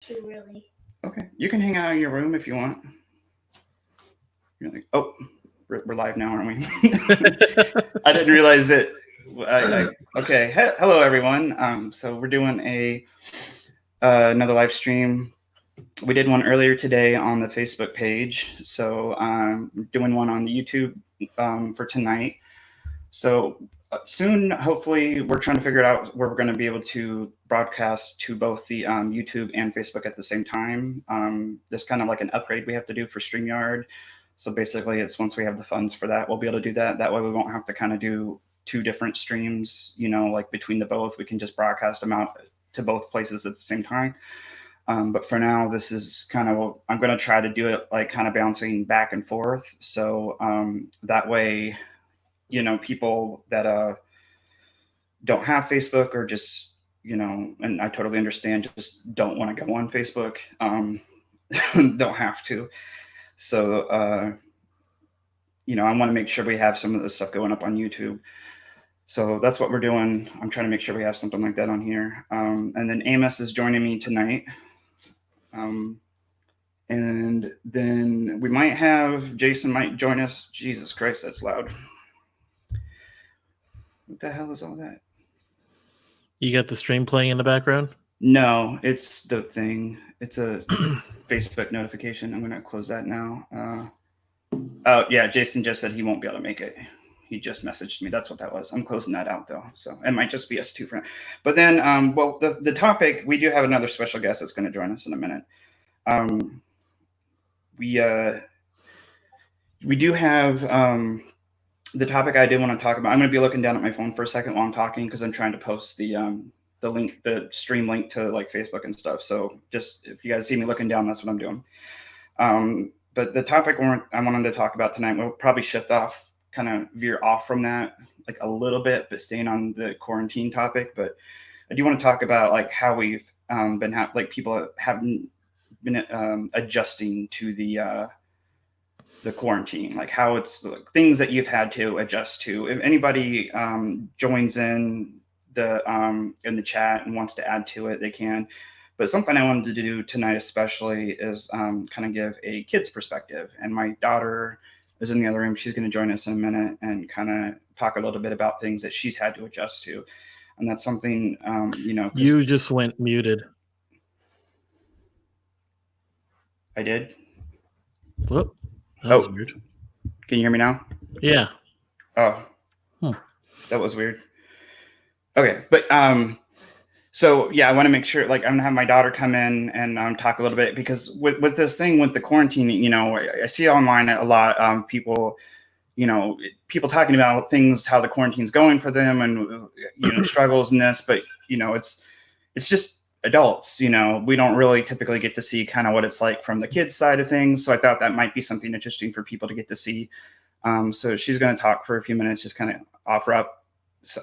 to really. Okay, you can hang out in your room if you want. You're like, oh, we're live now, aren't we? I didn't realize it. Okay, hello everyone. So we're doing another live stream. We did one earlier today on the Facebook page. So doing one on the YouTube for tonight. So soon, hopefully, we're trying to figure out where we're going to be able to broadcast to both the YouTube and Facebook at the same time. There's kind of like an upgrade we have to do for StreamYard. So basically, it's once we have the funds for that, we'll be able to do that. That way, we won't have to kind of do two different streams, like between the both. We can just broadcast them out to both places at the same time. But for now, this is kind of, I'm going to try to do it like kind of bouncing back and forth. So that way, people that don't have Facebook or just, and I totally understand, just don't want to go on Facebook, don't have to. So, I want to make sure we have some of this stuff going up on YouTube. So that's what we're doing. I'm trying to make sure we have something like that on here. And then Amos is joining me tonight. And then we might have Jason might join us. Jesus Christ, that's loud. What the hell is all that? You got the stream playing in the background? No, it's the thing. It's a Facebook notification. I'm going to close that now. Oh, yeah, Jason just said he won't be able to make it. He just messaged me. That's what that was. I'm closing that out, though. So it might just be us two. But then, the topic, we do have another special guest that's going to join us in a minute. We do have the topic I did want to talk about. I'm going to be looking down at my phone for a second while I'm talking because I'm trying to post the link, the stream link to like Facebook and stuff. So just if you guys see me looking down, that's what I'm doing. But the topic I wanted to talk about tonight, we'll probably shift off, kind of veer off from that like a little bit, but staying on the quarantine topic. But I do want to talk about like how we've been people haven't been adjusting to the quarantine, like how it's like things that you've had to adjust to. If anybody joins in the chat and wants to add to it, they can. But something I wanted to do tonight especially is kind of give a kid's perspective. And my daughter is in the other room. She's going to join us in a minute and kind of talk a little bit about things that she's had to adjust to. And that's something, You just went muted. I did? Whoop. That was weird. Can you hear me now? Yeah. Oh, That was weird. Okay. But, so yeah, I want to make sure, like, I'm gonna have my daughter come in and talk a little bit, because with this thing with the quarantine, I see online a lot people, people talking about things, how the quarantine's going for them, and struggles in this, but it's just adults. We don't really typically get to see kind of what it's like from the kids' side of things. So I thought that might be something interesting for people to get to see. So she's going to talk for a few minutes, just kind of offer up,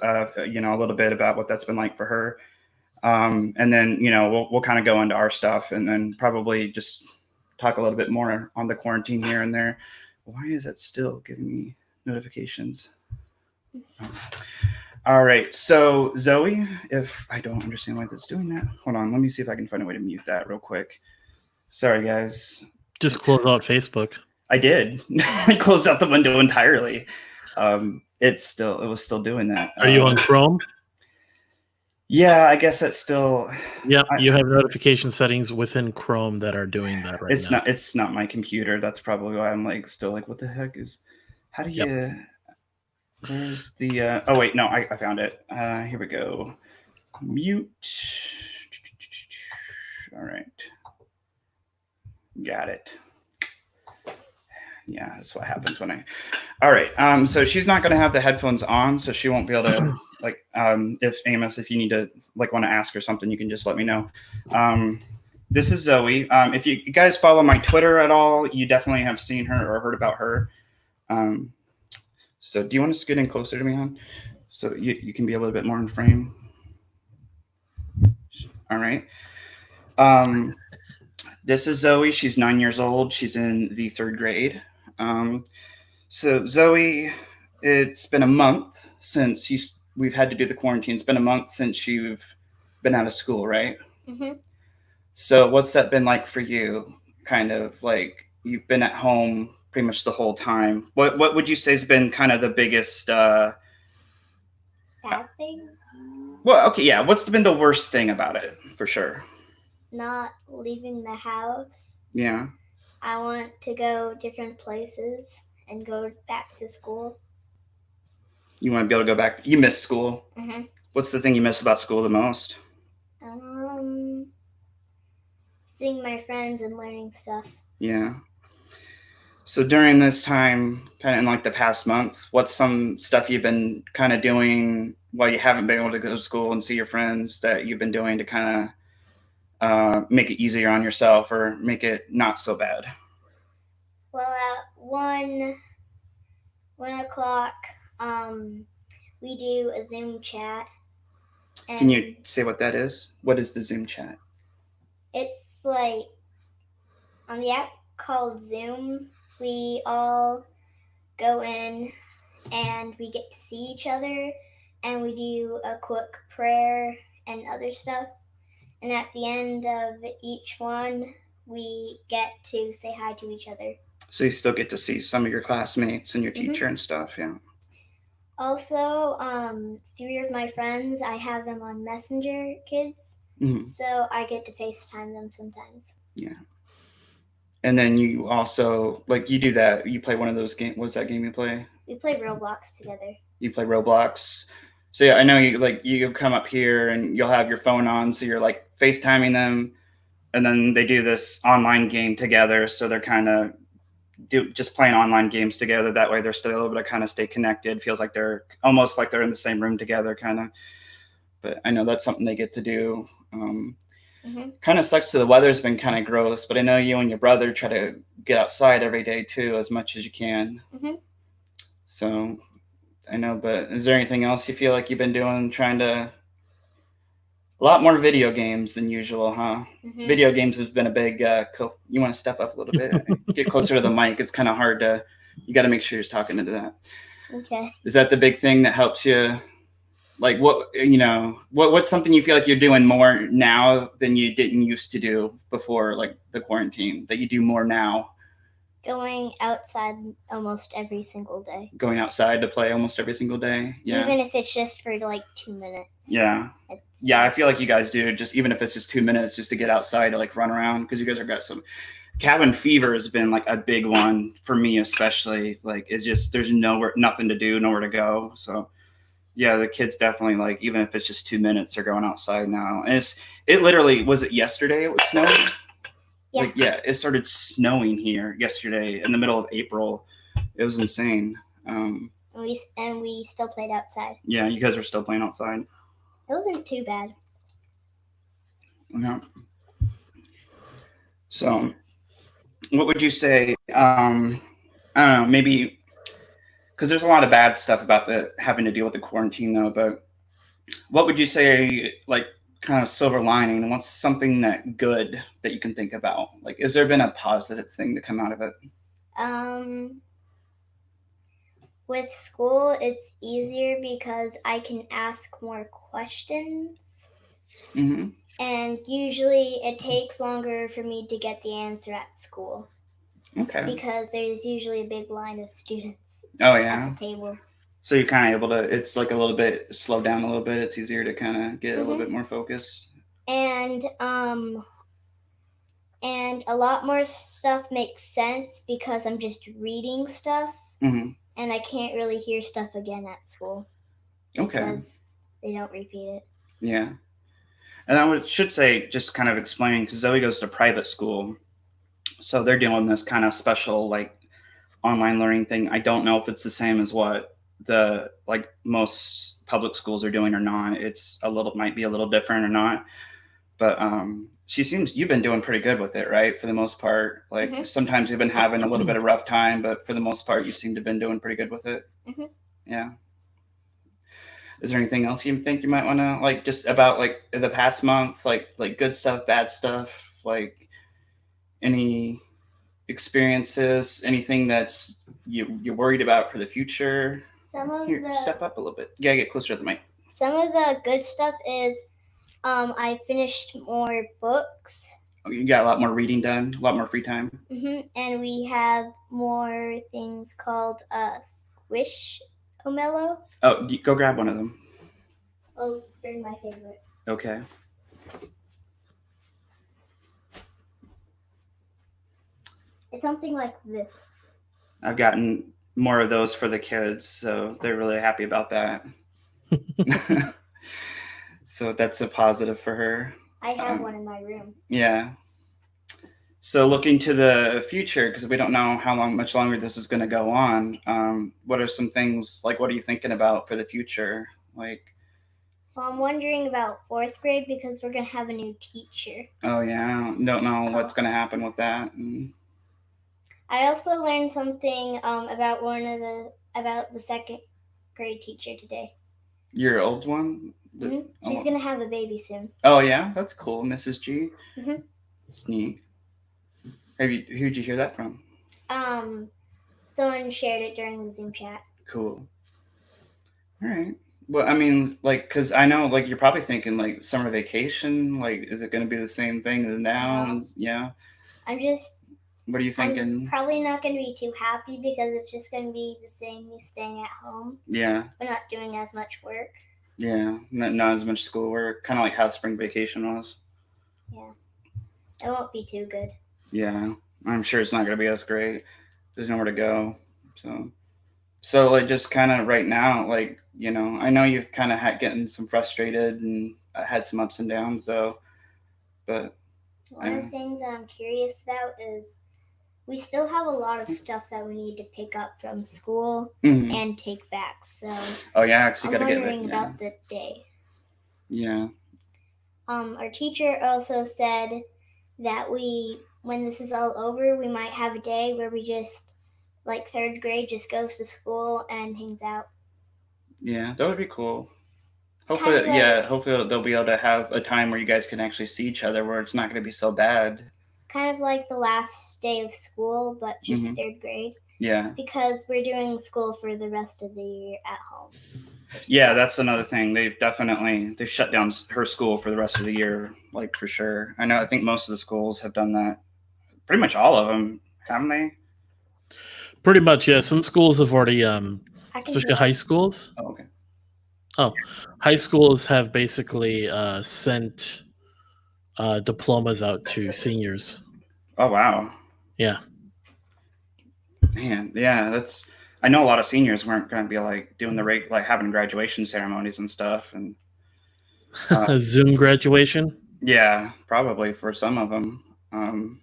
a little bit about what that's been like for her. And then, we'll kind of go into our stuff and then probably just talk a little bit more on the quarantine here and there. Why is it still giving me notifications? All right. So Zoe, if I don't understand why that's doing that, hold on. Let me see if I can find a way to mute that real quick. Sorry, guys. Just close out Facebook. I did. I closed out the window entirely. It was still doing that. Are you on Chrome? Yeah, I guess that's still. Yep, you have notification settings within Chrome that are doing that right now. It's not my computer. That's probably why I'm like still like, what the heck is? How do you? Yep. Where's the? Oh wait, no, I found it. Here we go. Mute. All right. Got it. Yeah, that's what happens when I. All right. So she's not going to have the headphones on, so she won't be able to. Like, if Amos, if you need to want to ask her something, you can just let me know. This is Zoe. If you guys follow my Twitter at all, you definitely have seen her or heard about her. So do you want to scoot in closer to me, hon? So you can be a little bit more in frame. All right. This is Zoe. She's 9 years old. She's in the 3rd grade. So Zoe, it's been a month since we've had to do the quarantine. It's been a month since you've been out of school, right? Mm-hmm. So what's that been like for you? Kind of like you've been at home pretty much the whole time. What would you say has been kind of the biggest Bad thing? well, okay, yeah, what's been the worst thing about it for sure? Not leaving the house. Yeah. I want to go different places and go back to school. You want to be able to go back. You miss school. Mm-hmm. What's the thing you miss about school the most? Seeing my friends and learning stuff. Yeah. So during this time, kind of in like the past month, what's some stuff you've been kind of doing while you haven't been able to go to school and see your friends that you've been doing to kind of make it easier on yourself or make it not so bad? Well, at 1 o'clock, we do a Zoom chat. And can you say what that is? What is the Zoom chat? It's like on the app called Zoom. We all go in and we get to see each other, and we do a quick prayer and other stuff. And at the end of each one, we get to say hi to each other. So you still get to see some of your classmates and your teacher and stuff, yeah. Also, 3 of my friends, I have them on Messenger Kids, so I get to FaceTime them sometimes. Yeah. And then you also, like, you do that, you play one of those games. What's that game you play? We play Roblox together. You play Roblox. So yeah, I know you come up here and you'll have your phone on, so you're like FaceTiming them, and then they do this online game together. So they're kind of just playing online games together. That way they're still able to kind of stay connected. Feels like they're almost like they're in the same room together, kind of. But I know that's something they get to do. Kind of sucks. The weather's been kind of gross, but I know you and your brother try to get outside every day too, as much as you can. So I know, but is there anything else you feel like you've been doing, trying to? A lot more video games than usual, huh? Video games has been a big. You want to step up a little bit, get closer to the mic. It's kind of hard to. You got to make sure you're talking into that. Okay. Is that the big thing that helps you? Like what's something you feel like you're doing more now than you didn't used to do before, like the quarantine, that you do more now? Going outside almost every single day. Going outside to play almost every single day? Yeah. Even if it's just for like 2 minutes. Yeah. Yeah, I feel like you guys do, just even if it's just 2 minutes, just to get outside to like run around, because you guys have got some. Cabin fever has been like a big one for me, especially. Like it's just there's nothing to do, nowhere to go. So yeah, the kids definitely, like, even if it's just 2 minutes, they're going outside now. And it literally, was it yesterday it was snowing? Yeah. Like, yeah, it started snowing here yesterday in the middle of April. It was insane. And we still played outside. Yeah, you guys were still playing outside. It wasn't too bad. Yeah. So, what would you say? I don't know, maybe, because there's a lot of bad stuff about having to deal with the quarantine, though. But what would you say, like, kind of silver lining, and what's something that good that you can think about? Like, has there been a positive thing to come out of it? With school, it's easier because I can ask more questions. And usually it takes longer for me to get the answer at school. Okay. Because there's usually a big line of students. Oh, yeah. At the table. So you're kind of able to, it's like a little bit, slow down a little bit. It's easier to kind of get a little bit more focused. And a lot more stuff makes sense because I'm just reading stuff. And I can't really hear stuff again at school. Okay. Because they don't repeat it. Yeah. And I should say, just kind of explaining, because Zoe goes to private school. So they're doing this kind of special, like, online learning thing. I don't know if it's the same as what the, like, most public schools are doing or not. It's might be a little different or not. But you've been doing pretty good with it, right? For the most part. Like, sometimes you've been having a little bit of rough time, but for the most part, you seem to have been doing pretty good with it. Yeah. Is there anything else you think you might want to, like, just about, like, the past month, like good stuff, bad stuff, like any experiences, anything that's you're worried about for the future? Step up a little bit. Yeah, get closer to the mic. Some of the good stuff is I finished more books You got a lot more reading done, a lot more free time. And we have more things called Squishmallow. Oh, go grab one of them. Oh, bring my favorite. Okay. It's something like this. I've gotten more of those for the kids, so they're really happy about that. So that's a positive for her. I have one in my room. Yeah. So looking to the future, because we don't know much longer this is going to go on. What are some things, like, what are you thinking about for the future? Like, well, I'm wondering about 4th grade because we're going to have a new teacher. Oh yeah, don't know what's going to happen with that. I also learned something about the 2nd grade teacher today. Your old one? She's going to have a baby soon. Oh yeah, that's cool, Mrs. G. It's neat. Who'd you hear that from? Someone shared it during the Zoom chat. Cool. All right. Well, I mean, like, because I know, like, you're probably thinking, like, summer vacation. Like, is it going to be the same thing as now? Yeah. What are you thinking? I'm probably not going to be too happy because it's just going to be the same, me staying at home. Yeah. We're not doing as much work. Yeah, not as much schoolwork. Kind of like how spring vacation was. Yeah. It won't be too good. Yeah, I'm sure it's not going to be as great. There's nowhere to go. So like, just kind of right now, like, you know, I know you've kind of getting some frustrated and had some ups and downs, though. But one of the things that I'm curious about is we still have a lot of stuff that we need to pick up from school and take back. So oh yeah, because you got to get it. I'm wondering about the day. Yeah. Our teacher also said that when this is all over, we might have a day where we just, like 3rd grade, just goes to school and hangs out. Yeah, that would be cool. Hopefully, hopefully they'll be able to have a time where you guys can actually see each other, where it's not going to be so bad. Kind of like the last day of school, but just 3rd grade. Yeah. Because we're doing school for the rest of the year at home. Yeah, that's another thing. They've shut down her school for the rest of the year, like, for sure. I think most of the schools have done that. Pretty much all of them, haven't they? Pretty much, yeah. Some schools have already, especially high schools. Oh, okay. Oh, high schools have basically sent diplomas out to seniors. Oh, wow. Yeah. Man, yeah, I know a lot of seniors weren't going to be like doing like having graduation ceremonies and stuff, and Zoom graduation. Yeah, probably for some of them.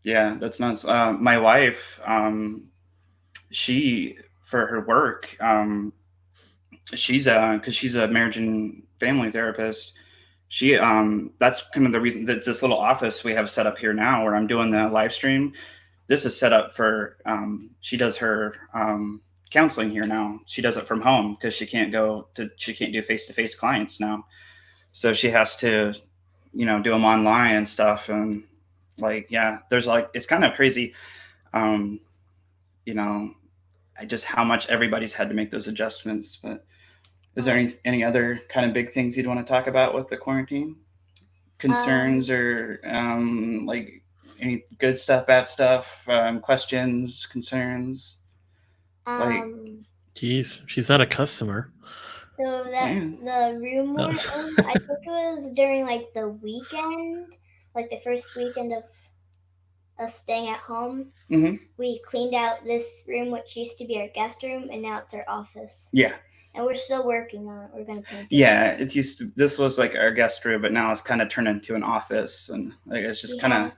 Yeah, that's nuts. My wife, she, for her work, she's because she's a marriage and family therapist. She that's kind of the reason that this little office we have set up here now, where I'm doing the live stream. This is set up for she does her counseling here now. She does it from home because she can't do face-to-face clients now. So she has to, do them online and stuff. And like, yeah, there's like, it's kind of crazy. Just how much everybody's had to make those adjustments. But is there any other kind of big things you'd want to talk about with the quarantine? Concerns or like any good stuff, bad stuff, questions, concerns? Geez, she's not a customer. So the room one, I think it was during like the weekend, like the first weekend of us staying at home. We cleaned out this room, which used to be our guest room, and now it's our office. Yeah. And we're still working on it. We're gonna paint it. Yeah, this was like our guest room, but now it's kind of turned into an office, and like it's just kind of.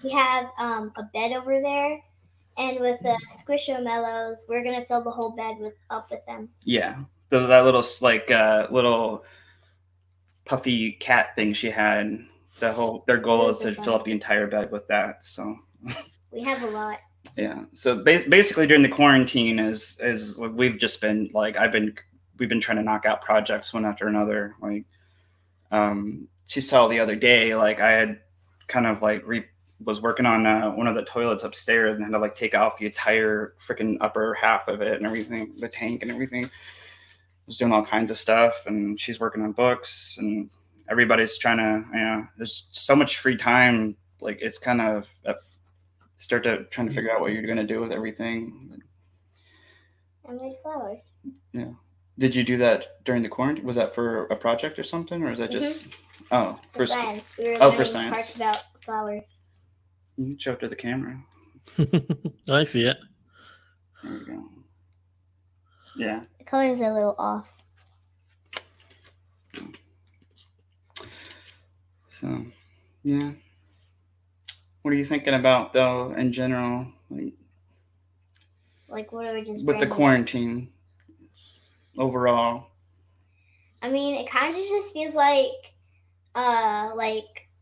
We have a bed over there, and with the Squishmallows, we're gonna fill the whole bed with them. Yeah, that little like little puffy cat thing she had. Their goal is to fill up the entire bed with that. So. We have a lot. Yeah. So basically, during the quarantine, is we've just been like we've been trying to knock out projects one after another. Like, she saw the other day, like I had kind of like was working on one of the toilets upstairs and had to like take off the entire freaking upper half of it and everything, the tank and everything. Was doing all kinds of stuff, and she's working on books, and everybody's trying to, there's so much free time. Like it's kind of start to trying to figure out what you're going to do with everything. I made flowers. Yeah. Did you do that during the quarantine? Was that for a project or something, or is that just for science? We were for learning science. parts about flowers. You can show it to the camera. I see it. There we go. Yeah. The color's a little off. So, yeah. What are you thinking about though, in general? Like what are we just with the quarantine overall? I mean, it kind of just feels like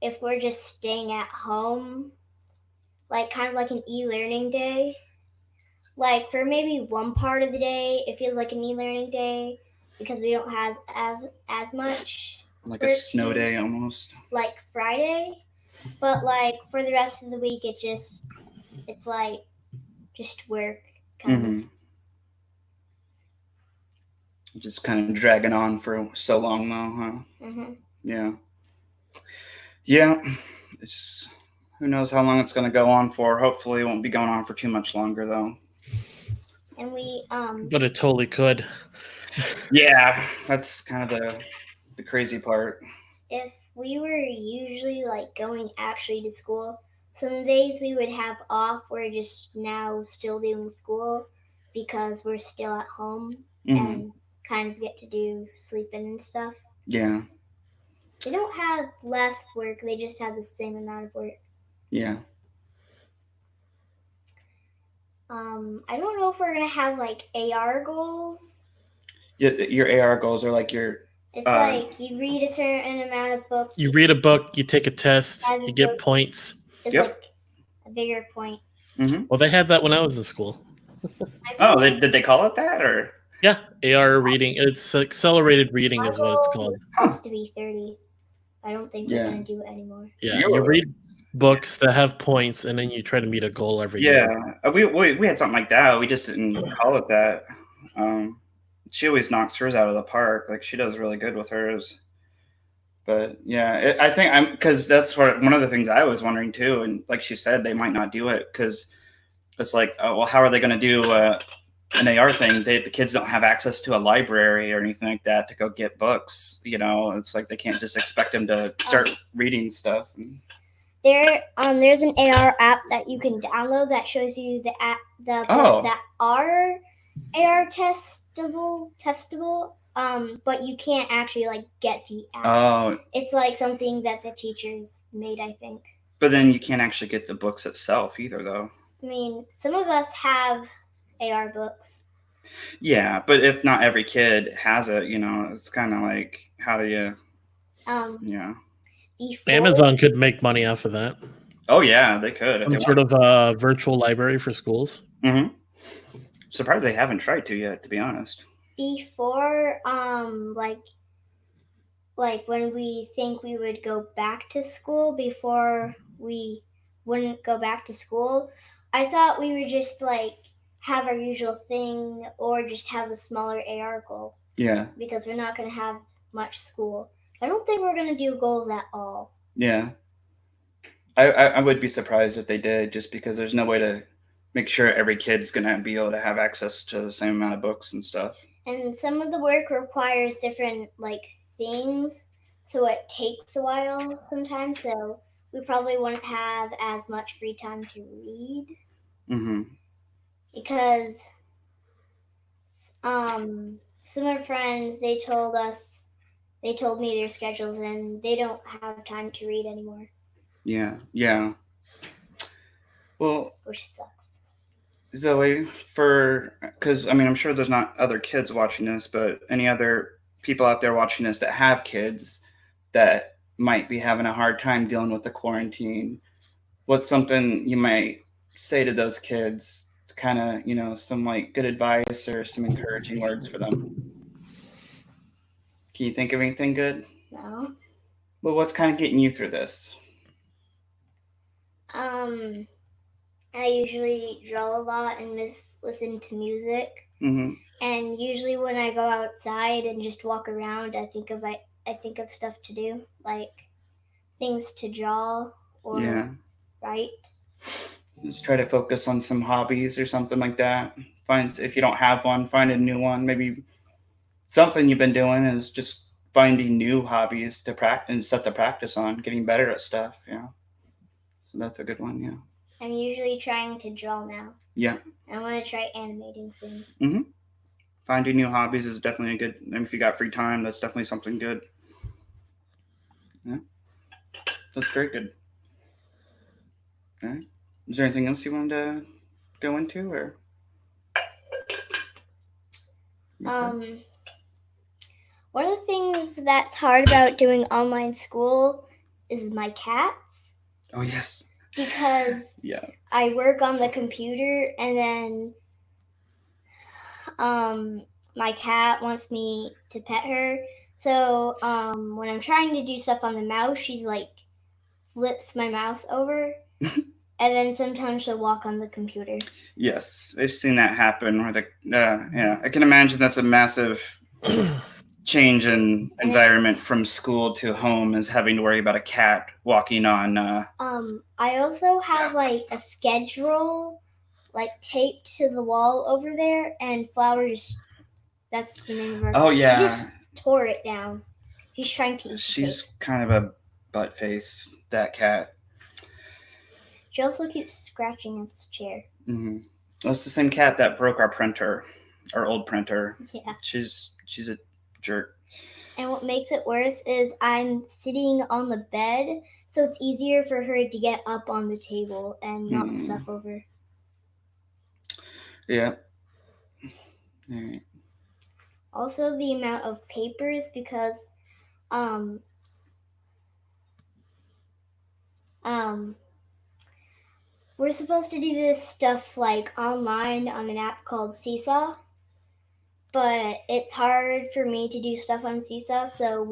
if we're just staying at home, like kind of like an e-learning day. Like for maybe one part of the day, it feels like an e-learning day because we don't have as much. Like a snow day almost. Like Friday, but like for the rest of the week, it's like just work kind of. Just kind of dragging on for so long though, huh? Yeah. Yeah. It's who knows how long it's going to go on for. Hopefully, it won't be going on for too much longer though. And we But it totally could. Yeah, that's kind of the crazy part. If we were usually like going actually to school, some days we would have off. We're just now still doing school because we're still at home and kind of get to do sleeping and stuff. Yeah. They don't have less work, they just have the same amount of work. Yeah. I don't know if we're gonna have like AR goals. Yeah, your AR goals are like your. It's like you read a certain amount of books. You read a book, you take a test, you get points. It's like a bigger point. Well, they had that when I was in school. Oh, did they call it that or? Yeah, AR reading. It's accelerated reading is what it's called. It's supposed to be 30. I don't think we're gonna do it anymore. Yeah, you read books that have points, and then you try to meet a goal every year. Yeah, we had something like that. We just didn't call it that. She always knocks hers out of the park. Like she does really good with hers. But yeah, I think because that's one of the things I was wondering too. And like she said, they might not do it because it's like, oh, well, how are they going to do an AR thing? The kids don't have access to a library or anything like that to go get books. It's like they can't just expect them to start reading stuff. There's an AR app that you can download that shows you the books that are AR testable, but you can't actually like get the app. Oh, it's like something that the teachers made, I think. But then you can't actually get the books itself either, though. I mean, some of us have AR books. Yeah, but if not every kid has it, it's kind of like, how do you? Yeah. Amazon could make money off of that. Oh yeah, they could. Some sort of virtual library for schools. Surprised they haven't tried to yet, to be honest. Before, like when we think we would go back to school, before we wouldn't go back to school, I thought we would just like have our usual thing or just have a smaller AR goal. Yeah. Because we're not going to have much school. I don't think we're going to do goals at all. Yeah. I would be surprised if they did, just because there's no way to make sure every kid's going to be able to have access to the same amount of books and stuff. And some of the work requires different like things, so it takes a while sometimes, so we probably wouldn't have as much free time to read. Because some of our friends, they told me their schedules and they don't have time to read anymore. Yeah. Well, which sucks. Zoe, because I'm sure there's not other kids watching this, but any other people out there watching this that have kids that might be having a hard time dealing with the quarantine, what's something you might say to those kids to kind of, some like good advice or some encouraging words for them? Can you think of anything good? No. Well, what's kind of getting you through this? I usually draw a lot and listen to music. And usually when I go outside and just walk around, I think I think of stuff to do, like things to draw or Yeah. write. Just try to focus on some hobbies or something like that. If you don't have one, find a new one. Maybe something you've been doing is just finding new hobbies to practice and stuff to practice on, getting better at stuff. Yeah. So that's a good one. Yeah. I'm usually trying to draw now. Yeah. I want to try animating soon. Mm-hmm. Finding new hobbies is definitely a good. And if you got free time, that's definitely something good. Yeah. That's very good. Okay. Is there anything else you wanted to go into, or? One of the things that's hard about doing online school is my cats. Oh yes. Because yeah. I work on the computer and then my cat wants me to pet her. So when I'm trying to do stuff on the mouse, she's like flips my mouse over. And then sometimes she'll walk on the computer. Yes, I've seen that happen. Where yeah, I can imagine that's a massive change in environment from school to home, is having to worry about a cat walking on. I also have like a schedule, like taped to the wall over there, and Flowers. That's the name of her. Oh yeah. She just tore it down. She's trying to eat. She's kind of a butt face, that cat. She also keeps scratching at this chair. Mm-hmm. Well, it's the same cat that broke our printer, our old printer. Yeah. She's a jerk. And what makes it worse is I'm sitting on the bed, so it's easier for her to get up on the table and knock stuff over. Yeah. All right. Also, the amount of papers, because we're supposed to do this stuff like online on an app called Seesaw, but it's hard for me to do stuff on Seesaw, so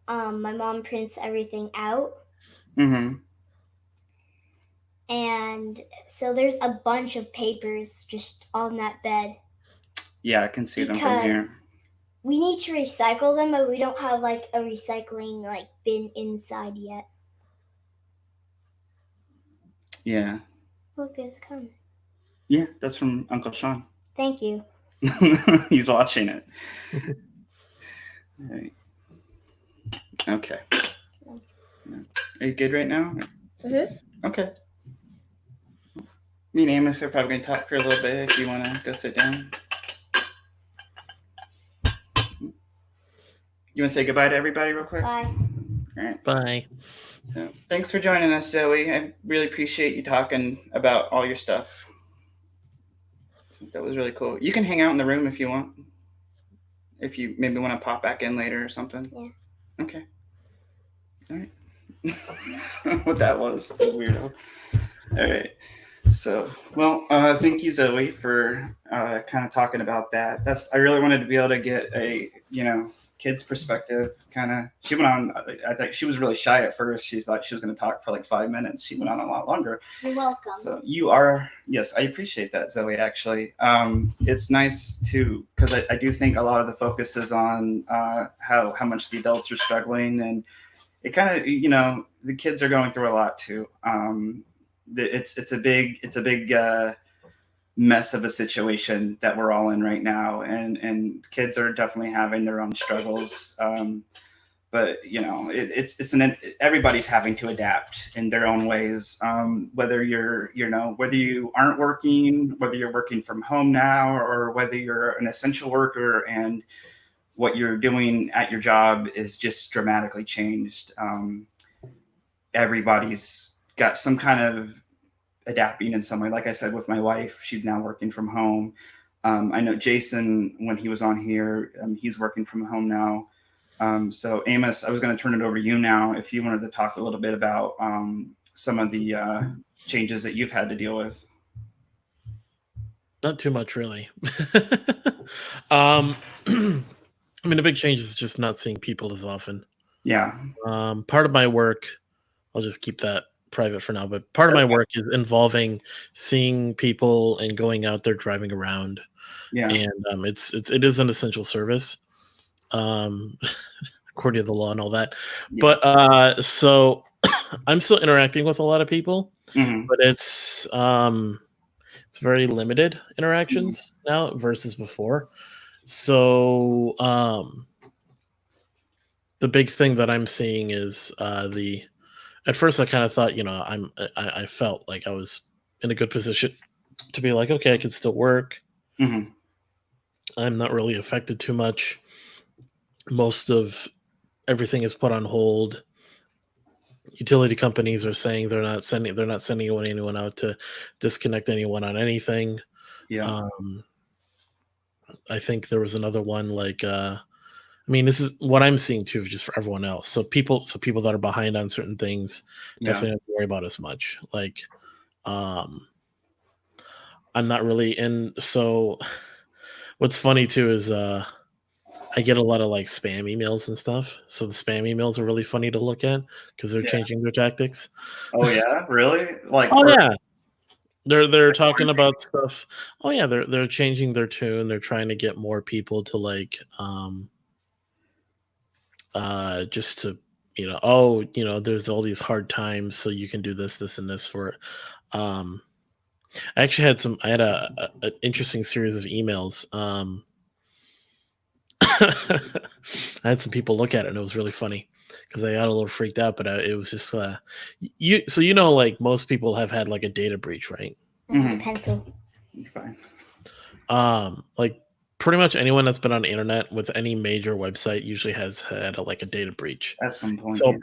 my mom prints everything out. Mm-hmm. And so there's a bunch of papers just on that bed. Yeah, I can see them from here. We need to recycle them, but we don't have like a recycling like bin inside yet. Yeah. Look, there's a comment. Yeah, that's from Uncle Sean. Thank you. He's watching it. Right. Okay. Are you good right now? Mm-hmm. Okay. Me and Amos are probably going to talk for a little bit if you want to go sit down. You want to say goodbye to everybody real quick? Bye. All right. Bye. So, thanks for joining us, Zoe. I really appreciate you talking about all your stuff. That was really cool. You can hang out in the room if you want. If you maybe want to pop back in later or something. Yeah. Okay. All right. What that was. Weirdo. All right. So, well, thank you, Zoe, for kind of talking about that. I really wanted to be able to get a, kid's perspective. She went on, I think she was really shy at first. She thought she was going to talk for like 5 minutes. She went on a lot longer. You're welcome. So yes, I appreciate that, Zoe, actually. It's nice because I do think a lot of the focus is on how much the adults are struggling, and it kind of, the kids are going through a lot too. It's a big mess of a situation that we're all in right now, and kids are definitely having their own struggles. But everybody's having to adapt in their own ways. Whether whether you aren't working, whether you're working from home now, or whether you're an essential worker and what you're doing at your job is just dramatically changed. Everybody's got some kind of adapting in some way. Like I said, with my wife, she's now working from home. I know Jason, when he was on here, he's working from home now. So Amos, I was going to turn it over to you now if you wanted to talk a little bit about some of the changes that you've had to deal with. Not too much, really. I mean, the big change is just not seeing people as often. Yeah. Part of my work, I'll just keep that private for now, but part of my work is involving seeing people and going out there driving around. Yeah. And it is an essential service. according to the law and all that. But so I'm still interacting with a lot of people, but it's very limited interactions now versus before. So the big thing that I'm seeing is at first I kind of thought, I felt like I was in a good position to be like, okay, I can still work. I'm not really affected too much. Most of everything is put on hold. Utility companies are saying they're not sending anyone out to disconnect anyone on anything. I think there was another one like this is what I'm seeing too, just for everyone else. So people that are behind on certain things definitely don't have to worry about as much. Like I'm not really in. So what's funny too is I get a lot of like spam emails and stuff. So the spam emails are really funny to look at because they're changing their tactics. Oh yeah, really? Like yeah. They're talking about stuff. Oh yeah, they're changing their tune. They're trying to get more people to like just to there's all these hard times, so you can do this and this for it. I actually had an interesting series of emails. I had some people look at it and it was really funny because I got a little freaked out, but it was just like most people have had like a data breach, right? The pencil. You're fine. Like pretty much anyone that's been on the internet with any major website usually has had a data breach at some point. So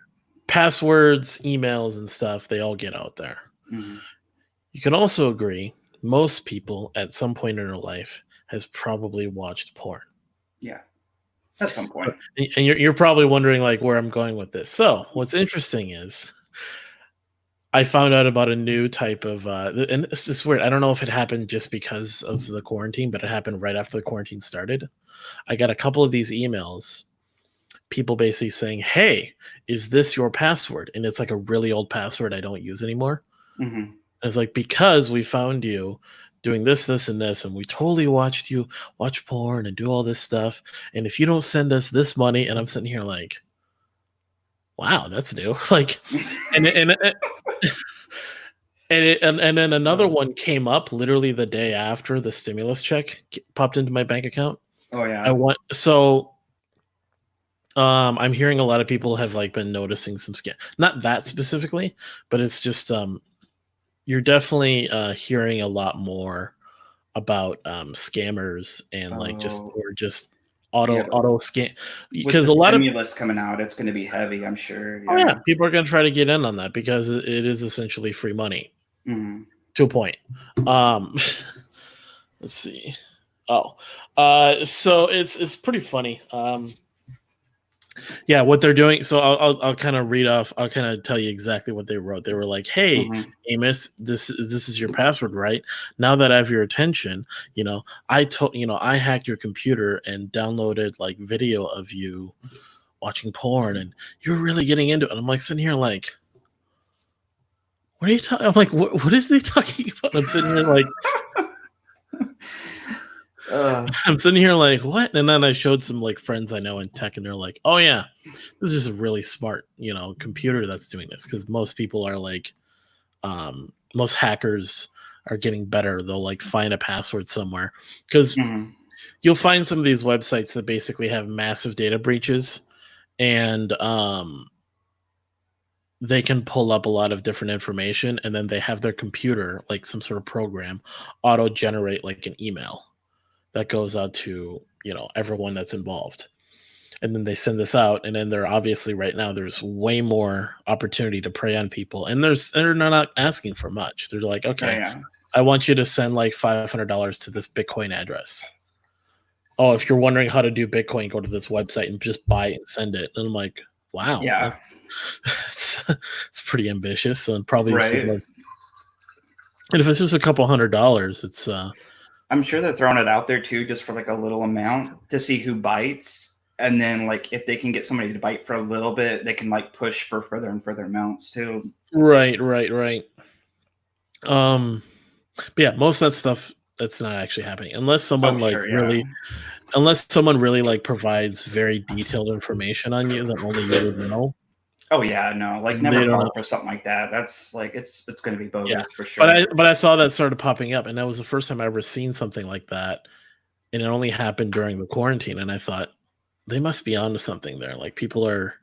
passwords, emails, and stuff, they all get out there. You can also agree most people at some point in their life has probably watched porn. Yeah, at some point. And you're probably wondering like where I'm going with this. So what's interesting is I found out about a new type of, and it's weird. I don't know if it happened just because of the quarantine, but it happened right after the quarantine started. I got a couple of these emails, people basically saying, "Hey, is this your password?" And it's like a really old password I don't use anymore. And it's like, because we found you doing this, and this, and we totally watched you watch porn and do all this stuff. And if you don't send us this money, and I'm sitting here like, wow, that's new. Like, and then another one came up literally the day after the stimulus check popped into my bank account. Oh yeah. I'm hearing a lot of people have like been noticing some scam. Not that specifically, but it's just you're definitely hearing a lot more about scammers and like just auto scam, because a lot of stimulus coming out, it's going to be heavy, I'm sure. Oh yeah, people are going to try to get in on that because it is essentially free money to a point. Let's see. So it's pretty funny. Yeah, what they're doing. So I'll kind of read off. I'll kind of tell you exactly what they wrote. They were like, "Hey, Amos, this is your password, right? Now that I have your attention, I hacked your computer and downloaded like video of you watching porn, and you're really getting into it." And I'm like sitting here like, "What are you talking?" I'm like, "What is he talking about?" I'm sitting here like. I'm sitting here like, what? And then I showed some like friends I know in tech, and they're like, "Oh yeah, this is a really smart, computer that's doing this." Because most people are like, most hackers are getting better. They'll like find a password somewhere, because you'll find some of these websites that basically have massive data breaches, and they can pull up a lot of different information, and then they have their computer, like some sort of program, auto generate like an email that goes out to everyone that's involved, and then they send this out, and then they're obviously right now there's way more opportunity to prey on people, and they're not asking for much. They're like, okay, I want you to send like $500 to this Bitcoin address. Oh, if you're wondering how to do Bitcoin, go to this website and just buy it and send it. And I'm like, wow, it's pretty ambitious, and probably and if it's just a couple $100, it's I'm sure they're throwing it out there too, just for like a little amount to see who bites. And then like, if they can get somebody to bite for a little bit, they can like push for further and further amounts too. Right. But yeah, most of that stuff That's not actually happening unless someone sure, yeah. unless someone really like provides very detailed information on you that only you would know. Oh yeah, no, like They never don't fall know. for something like that. That's like it's going to be Yeah, bogus for but sure. I saw that started popping up, and that was the first time I ever seen something like that, and it only happened during the quarantine, and I thought they must be onto something there. Like they're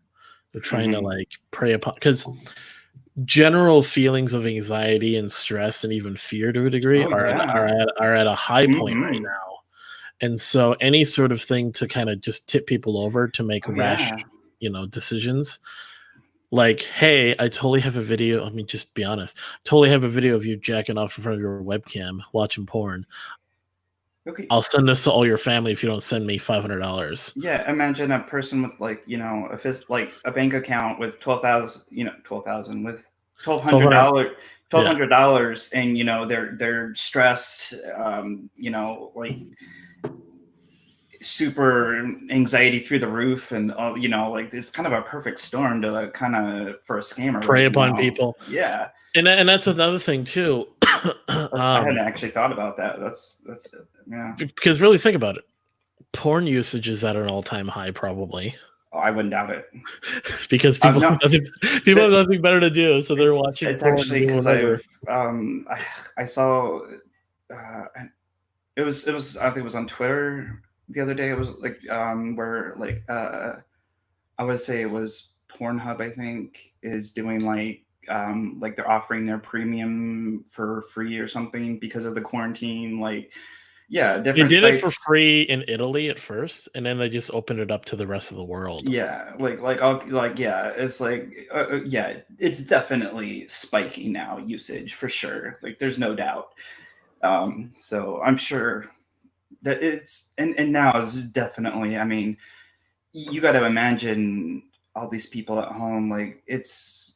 trying to Mhm. like prey upon because general feelings of anxiety and stress and even fear to a degree Oh yeah. are at a high point right Mhm. now. And so any sort of thing to kind of just tip people over to make Oh rash, yeah. decisions. Like, hey, I totally have a video. I mean, just be honest. Totally have a video of you jacking off in front of your webcam, watching porn. Okay. I'll send this to all your family if you don't send me $500. Yeah, imagine a person with like, like a bank account with 12,000, 12,000 with twelve hundred 1200. dollars, Yeah. $1,200, and they're stressed, like super anxiety through the roof, and all, like it's kind of a perfect storm to like, kind of for a scammer Prey right upon now. people. Yeah, And that's another thing too. I hadn't actually thought about that. That's yeah. Because really think about it. Porn usage is at an all-time high, probably. Oh, I wouldn't doubt it. Because people No, people have that's nothing better to do, so they're watching it's porn and actually doing because whatever. I saw uh, it was I think it was on Twitter the other day. It was like where like I would say it was Pornhub, I think, is doing like they're offering their premium for free or something because of the quarantine. Like, yeah, They different did it for sites. free in Italy at first, and then they just opened it up to the rest of the world. Yeah, yeah, it's like yeah, it's definitely spiking now usage for sure. Like, there's no doubt. So I'm sure that it's and now is definitely. I mean, you got to imagine all these people at home. Like, it's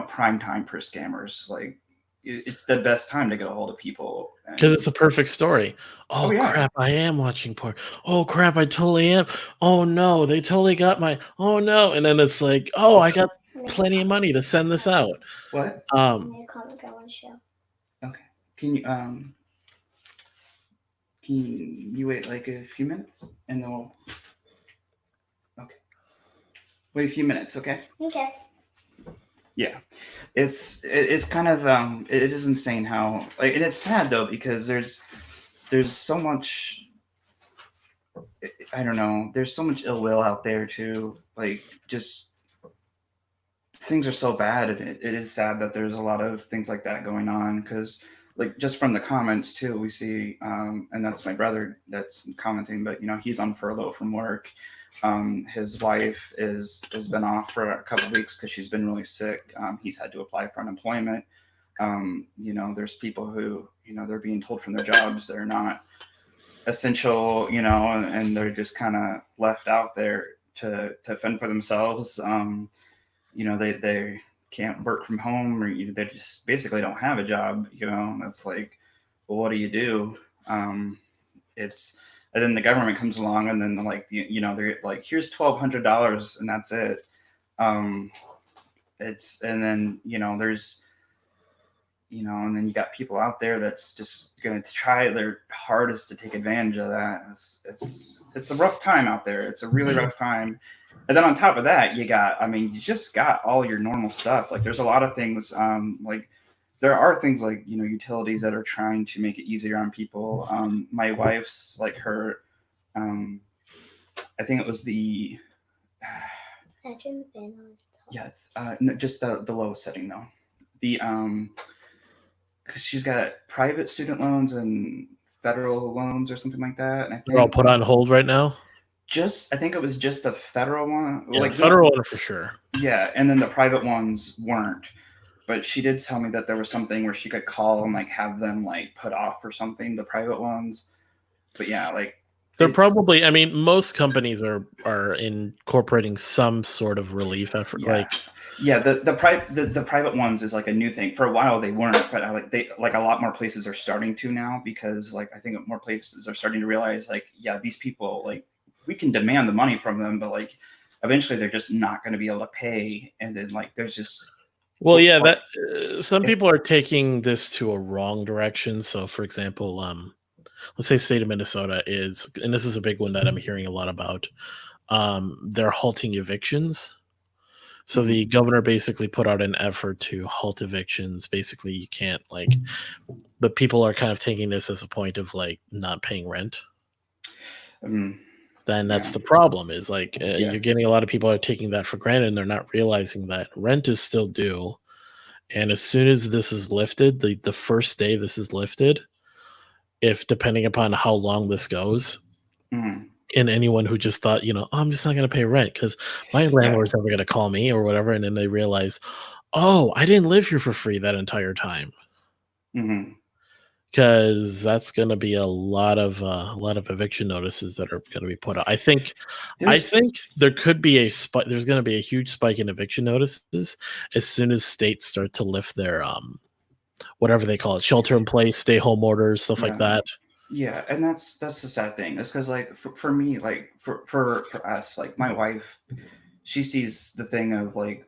prime time for scammers. Like, it's the best time to get a hold of people. Because And it's a perfect story. oh Oh yeah, crap, I am watching porn. Oh crap, I totally am. Oh no, they totally got my oh no. And then it's like, oh, I got plenty of money to send this out. what? I Um made a comic I want to show. Okay, can you can you wait like a few minutes and then we'll okay. Wait a few minutes, okay? Okay. Yeah. It's kind of it is insane how like, and it's sad though because there's so much, I don't know, there's so much ill will out there too. Like, just things are so bad, and it is sad that there's a lot of things like that going on because like just from the comments too we see, and that's my brother that's commenting, but he's on furlough from work. His wife has been off for a couple of weeks because she's been really sick. He's had to apply for unemployment. There's people who they're being told from their jobs they're not essential, and they're just kind of left out there to fend for themselves. They can't work from home, or they just basically don't have a job. That's like, well, what do you do? It's and then the government comes along, and then like they're like, here's $1,200, and that's it. Um, it's and then there's and then you got people out there that's just going to try their hardest to take advantage of that. It's a rough time out there. It's a really rough time. And then on top of that, you just got all your normal stuff. Like, there's a lot of things, like there are things like, utilities that are trying to make it easier on people. My wife's like her, I think it was the, Imagine the bin on its top. yeah, it's, no, just the lowest setting though. The, because she's got private student loans and federal loans or something like that. And they're all put on hold right now. I think it was just a federal one. Yeah, Like, federal one for sure. yeah, and then the private ones weren't. But she did tell me that there was something where she could call and like have them like put off or something, the private ones. But yeah, like, They're probably. I mean, most companies are incorporating some sort of relief effort. yeah. Like, Yeah, the private ones is like a new thing. For a while they weren't, but a lot more places are starting to now, because like I think more places are starting to realize, like, yeah, these people, like, we can demand the money from them, but like eventually they're just not going to be able to pay, and then like there's just well, yeah, like, that some people are taking this to a wrong direction. So, for example, let's say state of Minnesota is, and this is a big one that I'm hearing a lot about, they're halting evictions. So the governor basically put out an effort to halt evictions. Basically, you can't but people are kind of taking this as a point of like not paying rent. Then that's the problem is like you're getting a lot of people are taking that for granted and they're not realizing that rent is still due. And as soon as this is lifted, the first day this is lifted, if depending upon how long this goes, and anyone who just thought, oh, I'm just not going to pay rent because my landlord's never going to call me or whatever, and then they realize, oh, I didn't live here for free that entire time. Because that's going to be a lot of eviction notices that are going to be put out. I think there could be a spike. There's going to be a huge spike in eviction notices as soon as states start to lift their whatever they call it, shelter in place, stay home orders, stuff like that. Yeah, and that's the sad thing. It's because like for me, like for us, like my wife, she sees the thing of like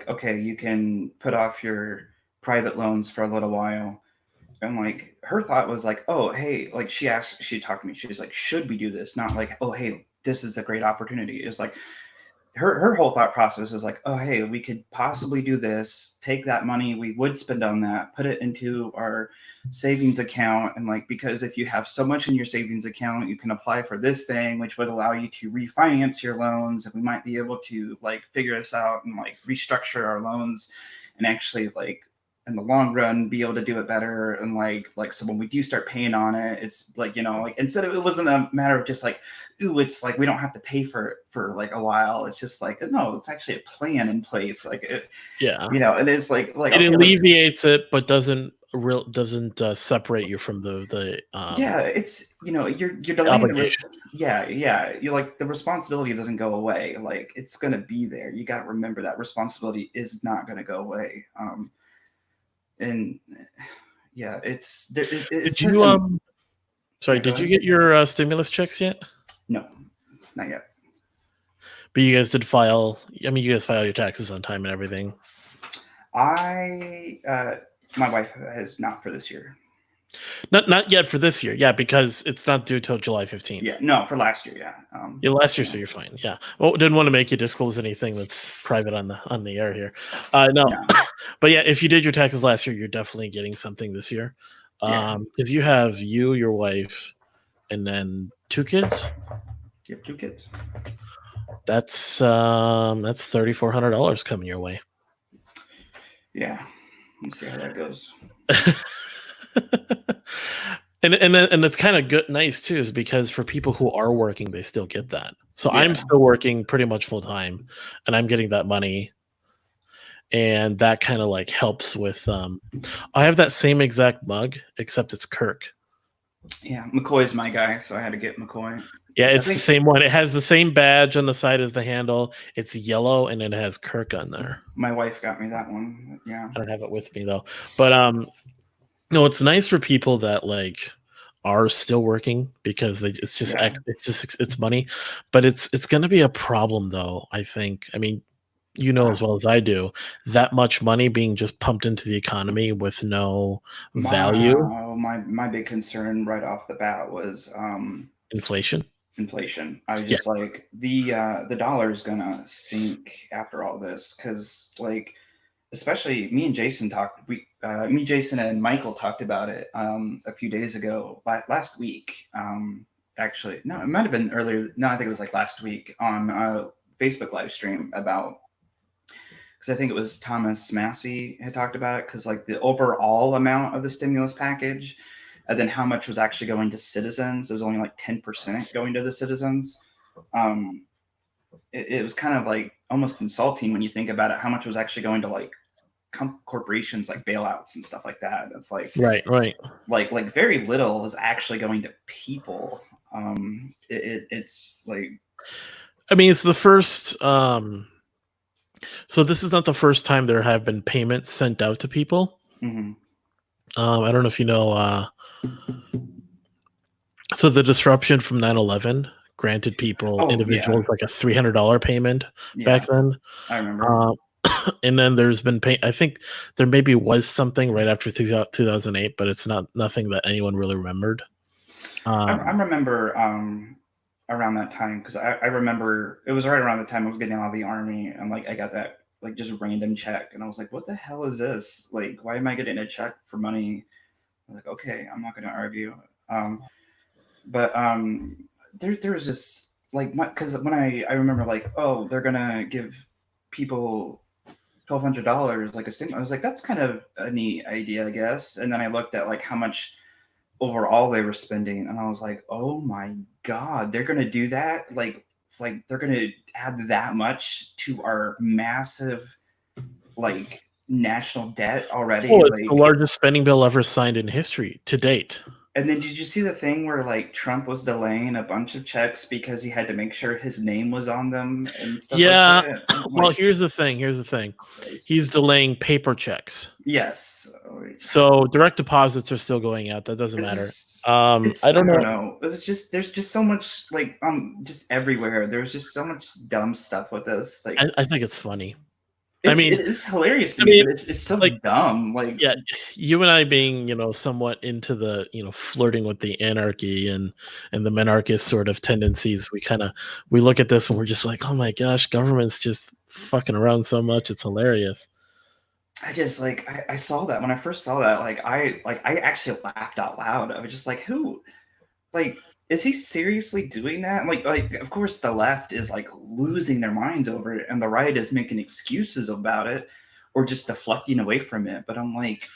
okay, you can put off your private loans for a little while. And like her thought was like, oh hey, like she talked to me, she's like, should we do this? Not like, oh hey, this is a great opportunity. It's like her whole thought process is like, oh hey, we could possibly do this, take that money we would spend on that, put it into our savings account, and like, because if you have so much in your savings account, you can apply for this thing which would allow you to refinance your loans, and we might be able to like figure this out and like restructure our loans and actually like in the long run be able to do it better. And like so when we do start paying on it, it's like, like instead of, it wasn't a matter of just like, ooh, it's like we don't have to pay for it for like a while. It's just like, no, it's actually a plan in place. Like it, and it's like it okay, alleviates it, but doesn't separate you from the it's you're delaying you're like, the responsibility doesn't go away. Like it's gonna be there. You got to remember that responsibility is not going to go away. And yeah, it's did you did you get your stimulus checks yet? No, not yet. But you guys did file. I mean, you guys file your taxes on time and everything. My wife has not for this year. Not yet for this year, yeah, because it's not due till July 15th. Yeah, no, for last year, yeah. Last year, so you're fine. Yeah, well, didn't want to make you disclose anything that's private on the air here. No. But yeah, if you did your taxes last year, you're definitely getting something this year. Because you have your wife, and then 2 kids. Yep, 2 kids. That's $3,400 coming your way. Yeah, let's see how that goes. and it's kind of good, nice too, is because for people who are working, they still get that. So I'm still working pretty much full time, and I'm getting that money, and that kind of like helps with. I have that same exact mug, except it's Kirk. Yeah, McCoy's my guy, so I had to get McCoy. Yeah, it's the same one. It has the same badge on the side as the handle. It's yellow, and it has Kirk on there. My wife got me that one. Yeah, I don't have it with me though, but no, it's nice for people that like are still working because it's money, but it's going to be a problem though. I think. I mean, as well as I do, that much money being just pumped into the economy with no value. My big concern right off the bat was inflation. I was just like the dollar is gonna sink after all this, because like, especially me and Jason Jason and Michael talked about it a few days ago, last week. Actually, no, it might have been earlier. No, I think it was like last week on Facebook live stream about, because I think it was Thomas Massey had talked about it, because like the overall amount of the stimulus package, and then how much was actually going to citizens. It was only like 10% going to the citizens. It was kind of like almost insulting when you think about it, how much was actually going to like corporations, like bailouts and stuff like that. That's like right. Like very little is actually going to people. It's like, I mean, it's the first. So this is not the first time there have been payments sent out to people. Mm-hmm. I don't know if you know. So the disruption from 9/11 granted individuals like a $300 payment back then. I remember. And then there's been I think there maybe was something right after 2008, but it's nothing that anyone really remembered. I remember around that time, because I remember it was right around the time I was getting out of the army, and like I got that like just random check, and I was like, what the hell is this? Like, why am I getting a check for money? I was like, okay, I'm not going to argue. But there was this like, because when I remember like, oh, they're gonna give people $1,200 like a stimulus. I was like, that's kind of a neat idea, I guess. And then I looked at like how much overall they were spending, and I was like, oh my god, they're gonna do that? Like they're gonna add that much to our massive like national debt already? Oh, it's the Like, largest spending bill ever signed in history to date. and then did you see the thing where like Trump was delaying a bunch of checks because he had to make sure his name was on them and stuff Yeah. like that? I'm Well, like, here's the thing. Christ. He's delaying paper checks. Yes. So direct deposits are still going out. That doesn't matter. I I don't know. know. It was just there's just so much like just everywhere. There was just so much dumb stuff with this. Like I think it's funny. it is hilarious to me, but it's so like, dumb. Like, yeah, you and I being, somewhat into the, flirting with the anarchy and the monarchist sort of tendencies, we look at this and we're just like, oh my gosh, government's just fucking around so much. It's hilarious. I just like I saw that when I first saw that, I actually laughed out loud. I was just like, who, like, is he seriously doing that? Like of course the left is like losing their minds over it, and the right is making excuses about it or just deflecting away from it. But I'm like,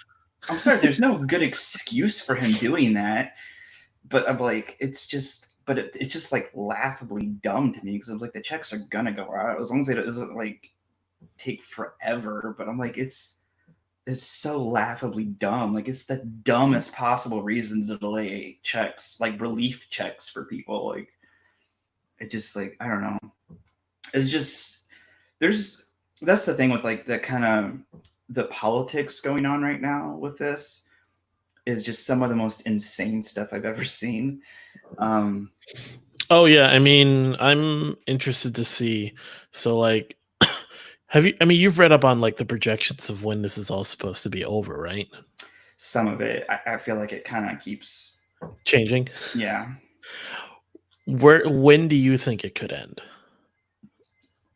I'm sorry, there's no good excuse for him doing that. But I'm like, it's just like laughably dumb to me, because I was like, the checks are gonna go out as long as it doesn't like take forever. But I'm like, it's so laughably dumb. Like, it's the dumbest possible reason to delay checks, like relief checks for people. Like, it just like, I don't know. It's just that's the thing with like the kind of the politics going on right now with this is just some of the most insane stuff I've ever seen. Oh yeah, I mean, I'm interested to see. So like, you've read up on like the projections of when this is all supposed to be over, right? Some of it, I feel like it kind of keeps changing. Yeah. When do you think it could end?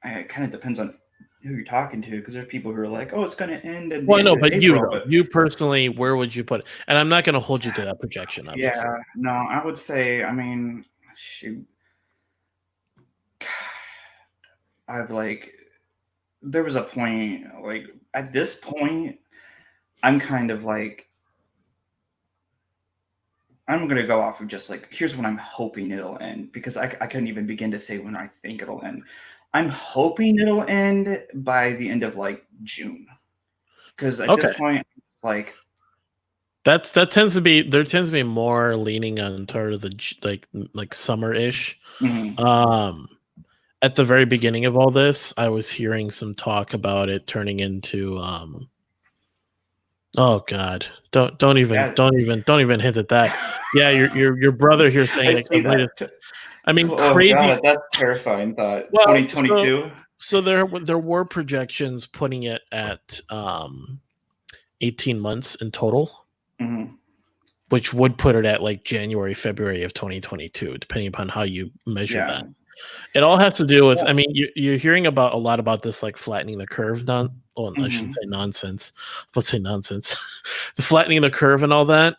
It kind of depends on who you're talking to, because there's people who are like, "Oh, it's going to end." Well, I know, but you personally, where would you put it? And I'm not going to hold you to that projection. Obviously. Yeah, no, I would say, I mean, shoot, there was a point, like at this point, I'm kind of like, I'm going to go off of just like, here's when I'm hoping it'll end, because I couldn't even begin to say when I think it'll end. I'm hoping it'll end by the end of like June, because at this point, like, there tends to be more leaning on toward the like summer-ish. Mm-hmm. At the very beginning of all this, I was hearing some talk about it turning into oh god, don't even hint at that. Yeah, your brother here saying it. I mean, crazy. God, that's terrifying thought. Well, 2022. So there were projections putting it at 18 months in total, which would put it at like January, February of 2022, depending upon how you measure that. It all has to do with, I mean, you're hearing a lot about this, like flattening the curve. I shouldn't say nonsense. Let's say nonsense. The flattening of the curve and all that.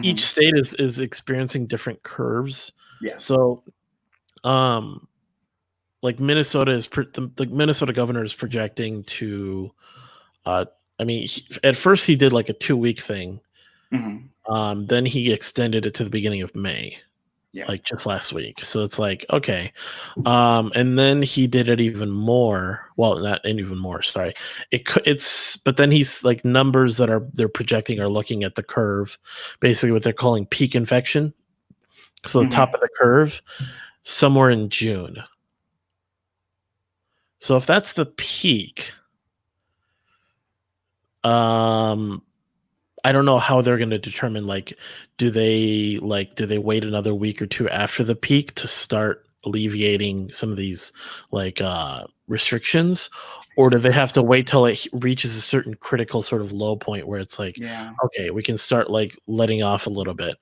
Each state is experiencing different curves. Yeah. So, like Minnesota the Minnesota governor is projecting to, I mean, at first he did like a 2-week thing. Then he extended it to the beginning of May. Yeah. Like just last week. So it's like, okay. And then he did it even more. Well, not even more, sorry. But then he's like, numbers that they're projecting are looking at the curve, basically what they're calling peak infection. So the top of the curve, somewhere in June. So if that's the peak, I don't know how they're going to determine, like, do they wait another week or two after the peak to start alleviating some of these like restrictions, or do they have to wait till it reaches a certain critical sort of low point where it's like, okay, we can start like letting off a little bit,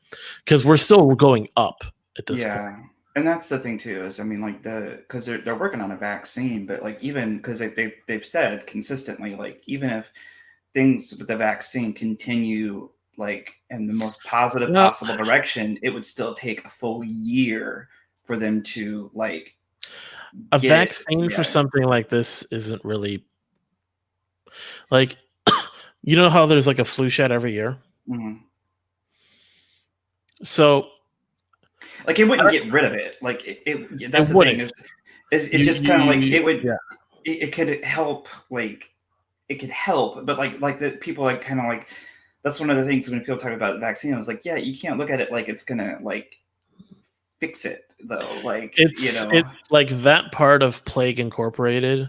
because we're still going up at this point. And that's the thing too, is I mean, like because they're working on a vaccine, but like even because they've said consistently, like even if things with the vaccine continue like in the most positive possible direction, it would still take a full year for them to like a vaccine for something like this isn't really like, you know how there's like a flu shot every year? Mm-hmm. So like it wouldn't get rid of it. Like that's the thing is it's just kind of like it would. Yeah. It could help. Like it could help, but like the people like kind of like that's one of the things when people talk about the vaccine. I was like, yeah, you can't look at it like it's gonna like fix it though. Like it's like that part of Plague Incorporated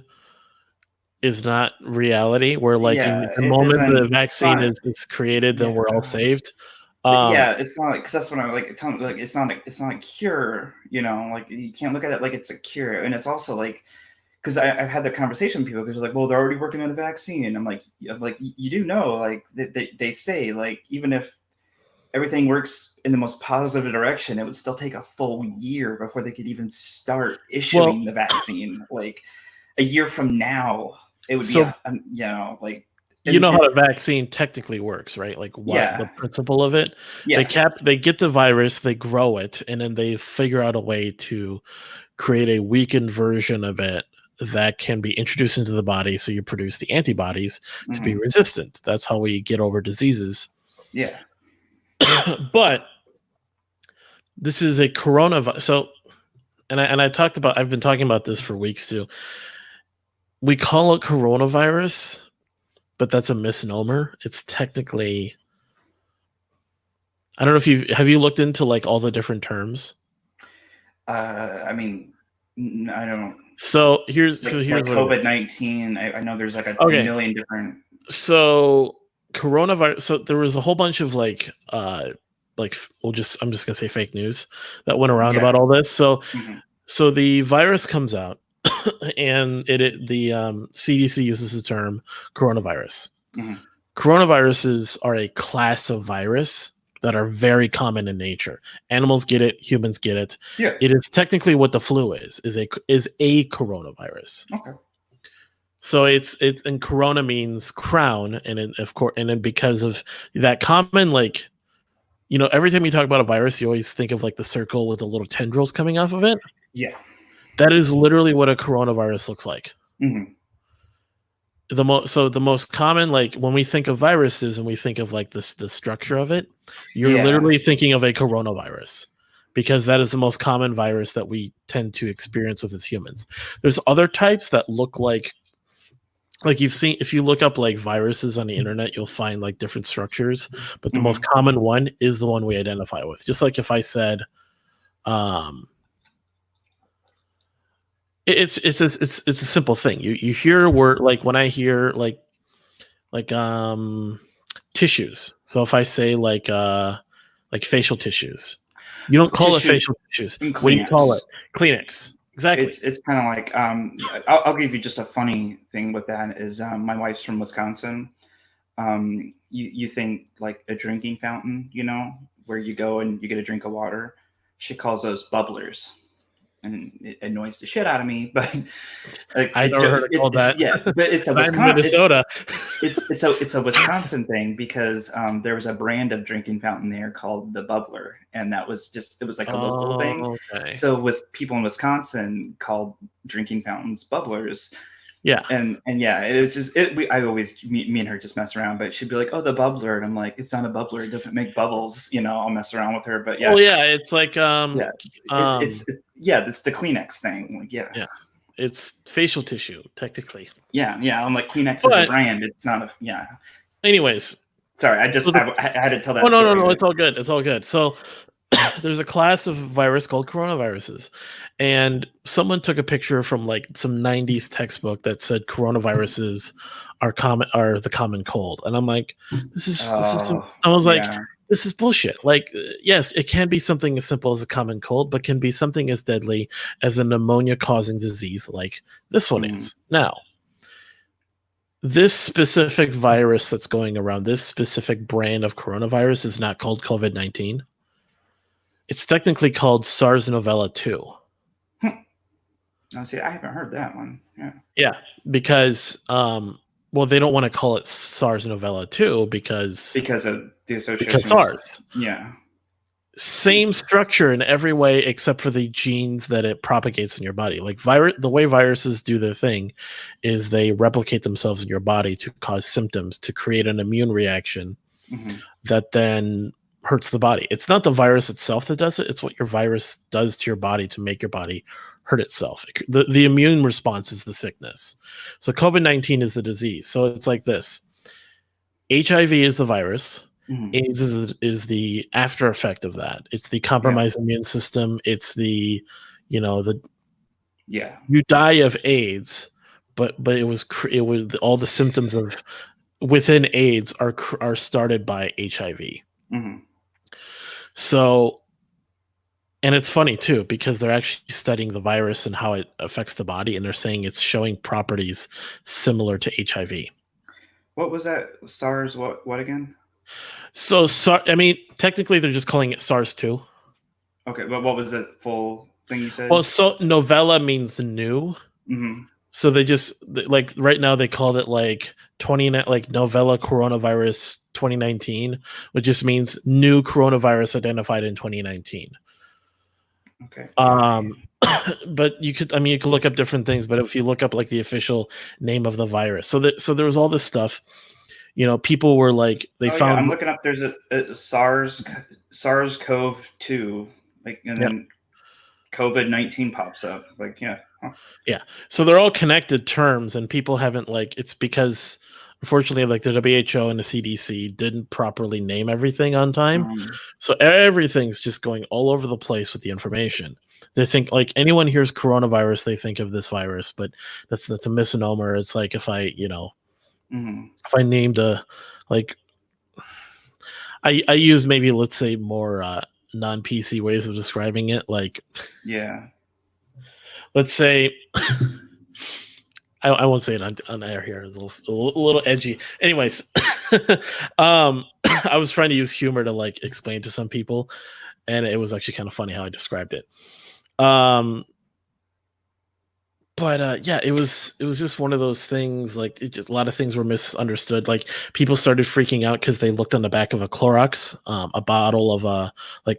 is not reality. Where like in the moment the vaccine is created, then we're all saved. It's not like because that's what I like. Like it's not a cure. You know, like you can't look at it like it's a cure, and it's also like because I've had the conversation with people because they're like, well, they're already working on a vaccine. And I'm like, you do know, like they say, like even if everything works in the most positive direction, it would still take a full year before they could even start issuing the vaccine. Like a year from now, it would be, like. You know how a vaccine technically works, right? Like what the principle of it. Yeah. They get the virus, they grow it, and then they figure out a way to create a weakened version of it that can be introduced into the body, so you produce the antibodies to be resistant. That's how we get over diseases. Yeah. But this is a coronavirus. So, I've been talking about this for weeks too. We call it coronavirus, but that's a misnomer. It's technically, I don't know if have you looked into like all the different terms? I mean, I don't. So here's like COVID-19. I know there's like a million different. So coronavirus. So there was a whole bunch of I'm just gonna say fake news that went around about all this. So so the virus comes out, and the CDC uses the term coronavirus. Coronaviruses are a class of virus that are very common in nature. Animals get it, humans get it. Yeah. It is technically what the flu is a coronavirus. Okay. So it's and corona means crown, and of course, and then because of that common, like, you know, every time you talk about a virus, you always think of like the circle with the little tendrils coming off of it. Yeah. That is literally what a coronavirus looks like. The most common, like when we think of viruses and we think of like the structure of it, you're literally thinking of a coronavirus, because that is the most common virus that we tend to experience with as humans. There's other types that look like you've seen, if you look up like viruses on the internet, you'll find like different structures, but the most common one is the one we identify with. Just like if I said, it's a simple thing. You hear word, like when I hear like tissues. So if I say like facial tissues, you don't call it facial tissues. What do you call it? Kleenex. Exactly. It's kind of like I'll give you just a funny thing with that is my wife's from Wisconsin. You think like a drinking fountain, you know, where you go and you get a drink of water. She calls those bubblers. And it annoys the shit out of me, but I never heard it called that. Yeah, but it's a Wisconsin, Minnesota. It's a Wisconsin thing because there was a brand of drinking fountain there called the Bubbler, and it was like a local thing. Okay. So people in Wisconsin called drinking fountains bubblers. Yeah, and yeah, it is just I always me and her just mess around, but she'd be like, "Oh, the bubbler," and I'm like, "It's not a bubbler; it doesn't make bubbles." You know, I'll mess around with her, but yeah. Well, yeah, it's like it's the Kleenex thing. Like, yeah, it's facial tissue technically. Yeah. I'm like, Kleenex is a brand. It's not a Anyways, sorry, I had to tell that. No, it's all good. It's all good. So there's a class of virus called coronaviruses, and someone took a picture from like some 90s textbook that said coronaviruses are the common cold, and I'm like, this is This is bullshit. Like, yes, it can be something as simple as a common cold, but can be something as deadly as a pneumonia-causing disease like this one is. Now, this specific virus that's going around, this specific brand of coronavirus is not called COVID-19. It's technically called SARS novella 2. Now, see, I haven't heard that one. Yeah. Yeah, because well, they don't want to call it SARS novella 2 because of the association. because SARS. Yeah. Same structure in every way except for the genes that it propagates in your body. Like the way viruses do their thing is they replicate themselves in your body to cause symptoms, to create an immune reaction that then hurts the body. It's not the virus itself that does it, it's what your virus does to your body to make your body hurt itself. The immune response is the sickness. So COVID-19 is the disease. So it's like this. HIV is the virus. AIDS is the after effect of that. It's the compromised immune system. It's the, you die of AIDS, but it was all the symptoms of within AIDS are started by HIV. So, and it's funny too because they're actually studying the virus and how it affects the body, and they're saying it's showing properties similar to HIV. What was that? SARS? What again? So, I mean, technically, they're just calling it SARS-2. Okay, but what was the full thing you said? Well, so novella means new. So they just like right now they called it like novella coronavirus 2019, which just means new coronavirus identified in 2019. Okay. But you could look up different things. But if you look up like the official name of the virus, so there was all this stuff. People were like found. I'm looking up. There's a SARS-CoV-2, and then COVID-19 pops up. Yeah. So they're all connected terms, and people haven't it's because unfortunately, the WHO and the CDC didn't properly name everything on time. So everything's just going all over the place with the information. They think anyone hears coronavirus, they think of this virus, but that's a misnomer. It's like if I named I use maybe let's say more non-PC ways of describing it. Let's say I won't say it on air here. It's a little edgy. Anyways, I was trying to use humor to explain to some people, and it was actually kind of funny how I described it. But yeah, it was just one of those things. A lot of things were misunderstood. People started freaking out because they looked on the back of a Clorox, a bottle of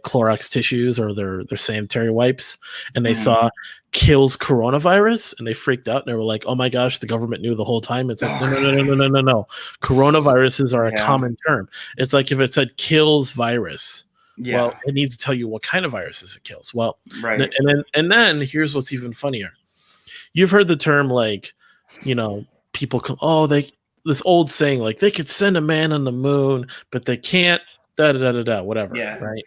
Clorox tissues or their sanitary wipes, and they saw kills coronavirus, and they freaked out and they were like, "Oh my gosh, the government knew the whole time." It's like no. Coronaviruses are a common term. It's like if it said kills virus. Yeah. Well, it needs to tell you what kind of viruses it kills. Well, right. And then here's what's even funnier. You've heard the term people come, this old saying they could send a man on the moon, but they can't whatever. Yeah. Right.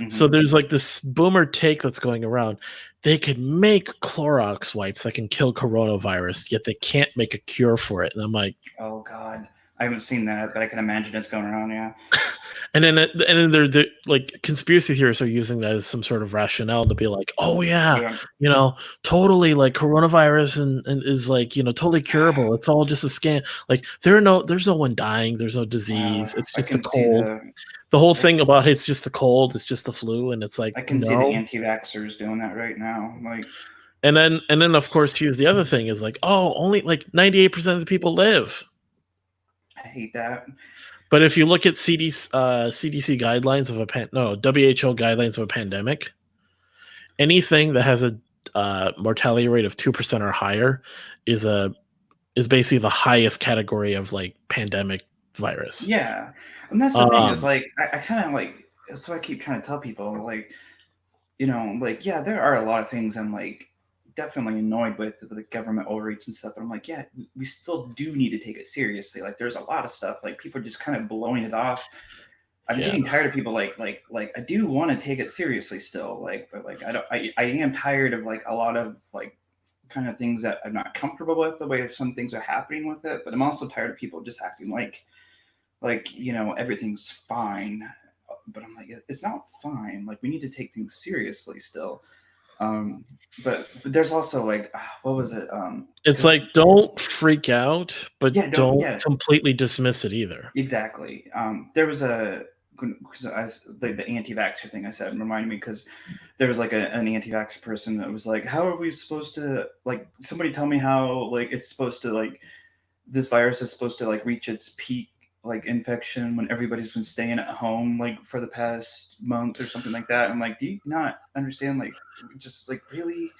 So there's this boomer take that's going around. They could make Clorox wipes that can kill coronavirus, yet they can't make a cure for it. And I'm like, oh God, I haven't seen that, but I can imagine it's going around. Yeah. And then they're conspiracy theorists are using that as some sort of rationale to be like, oh yeah. Totally coronavirus and is totally curable. It's all just a scam. There's no one dying. There's no disease. It's just the cold. The whole thing about it's just the cold. It's just the flu. And it's I can see the anti-vaxxers doing that right now. And then of course here's the other thing is only 98% of the people live. I hate that. But if you look at CDC guidelines of WHO guidelines of a pandemic, anything that has a mortality rate of 2% or higher is basically the highest category of pandemic virus. Yeah, and that's the thing is I kind of that's what I keep trying to tell people yeah, there are a lot of things I'm definitely annoyed with the government overreach and stuff. But I'm like, yeah, we still do need to take it seriously. There's a lot of stuff people are just kind of blowing it off. I'm getting tired of people I do want to take it seriously still. But I am tired of a lot of kind of things that I'm not comfortable with the way some things are happening with it. But I'm also tired of people just acting like everything's fine. but I'm like, it's not fine. Like we need to take things seriously still. But there's also like, what was it? It's like, don't freak out, but Yeah, don't, don't yeah, completely dismiss it either. exactly. There was like the anti-vaxxer thing I said reminded me because there was like an anti-vaxxer person that was like, how are we supposed to, like, somebody tell me how, like, it's supposed to, like, this virus is supposed to like reach its peak like infection when everybody's been staying at home like for the past month or something like that. I'm like, do you not understand? Like, just like really,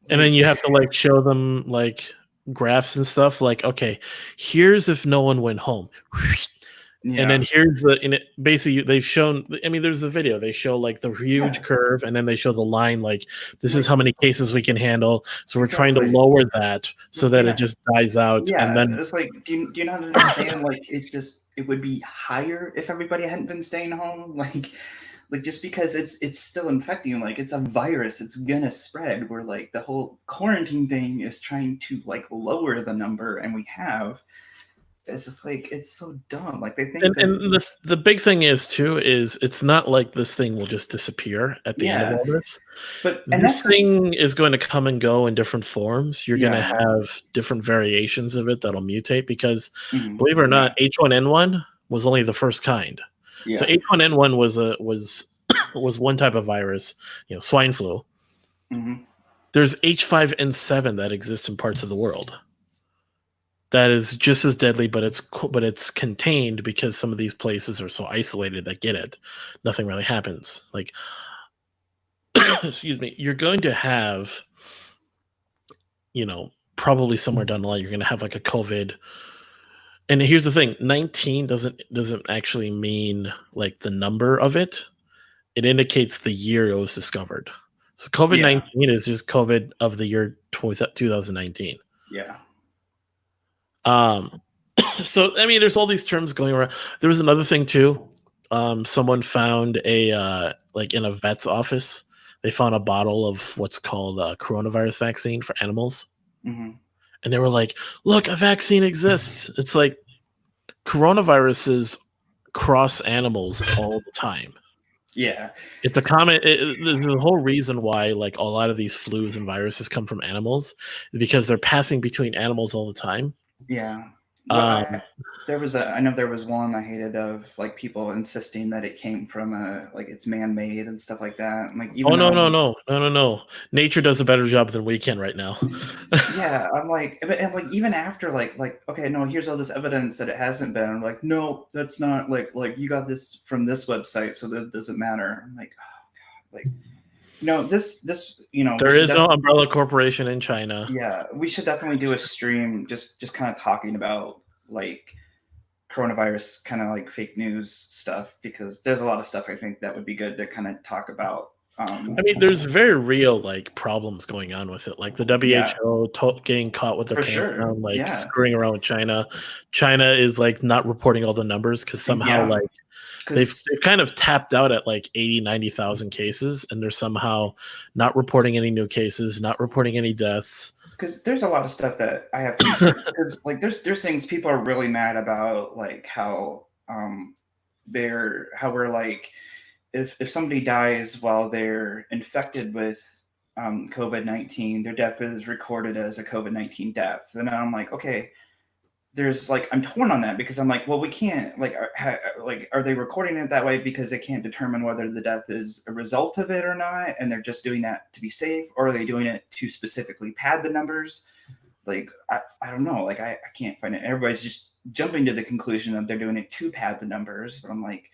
And then like, you have to like show them like graphs and stuff. Like, okay, here's if no one went home. And then yeah, here's the in it basically they've shown, I mean, there's the video. They show like the huge yeah, curve, and then they show the line like this is like how many cases we can handle. So we're trying to exactly. lower that so that it Yeah, just dies out. And yeah. then It's like, do you not understand? Like, it's just it would be higher if everybody hadn't been staying home. Like just because it's still infecting, like it's a virus, it's gonna spread. Where like the whole quarantine thing is trying to like lower the number, and we have. It's just like it's so dumb. Like they think that, and the big thing is too is it's not like this thing will just disappear at the end of yeah, all this. but and This that's the thing is going to come and go in different forms. You're going to yeah, have different variations of it that'll mutate because, mhm, believe it or yeah, not, H1N1 was only the first kind. So yeah, H1N1 was was one type of virus, swine flu. hmm, There's H5N7 that exists in parts of the world. That is just as deadly, but it's contained because some of these places are so isolated that get it. Nothing really happens. Like, excuse me, you're going to have, probably somewhere down the line, you're going to have like a COVID. And here's the thing: 19 doesn't actually mean like the number of it. It indicates the year it was discovered. So COVID yeah, 19 is just COVID of the year 2019. yeah, Um, so I mean, there's all these terms going around. There was another thing too. Someone found a like in a vet's office, they found a bottle of what's called a coronavirus vaccine for animals, hmm, and they were like, "Look, a vaccine exists." It's like coronaviruses cross animals all the time. yeah, It's a common. The whole reason why like a lot of these flus and viruses come from animals is because they're passing between animals all the time. yeah. Well, Um, I know there was one I hated of like people insisting that it came from like it's man-made and stuff like that. And, like even Oh no though no no no no no! Nature does a better job than we can right now. yeah, I'm like, and like even after like okay, no, here's all this evidence that it hasn't been. I'm like, no, that's not like you got this from this website, so that doesn't matter. I'm like, oh god, like this we There should is no definitely umbrella corporation in China. yeah we should definitely do a stream just kind of talking about like coronavirus kind of like fake news stuff because there's a lot of stuff I think that would be good to kind of talk about. I mean, there's very real like problems going on with it, like the Yeah, WHO getting caught with their for pants sure. down, like Yeah, screwing around with China. China is like not reporting all the numbers because somehow yeah, like they've because they've kind of tapped out at like 80, 90,000 cases, and they're somehow not reporting any new cases, not reporting any deaths. because there's a lot of stuff that I have concern because like there's things people are really mad about like how they're how we're like if somebody dies while they're infected with COVID-19, their death is recorded as a COVID-19 death, and I'm like, okay, there's like I'm torn on that because I'm like, well, we can't like like are they recording it that way because they can't determine whether the death is a result of it or not, and they're just doing that to be safe, or are they doing it to specifically pad the numbers? Like I don't know, like I can't find it. Everybody's just jumping to the conclusion that they're doing it to pad the numbers, but I'm like,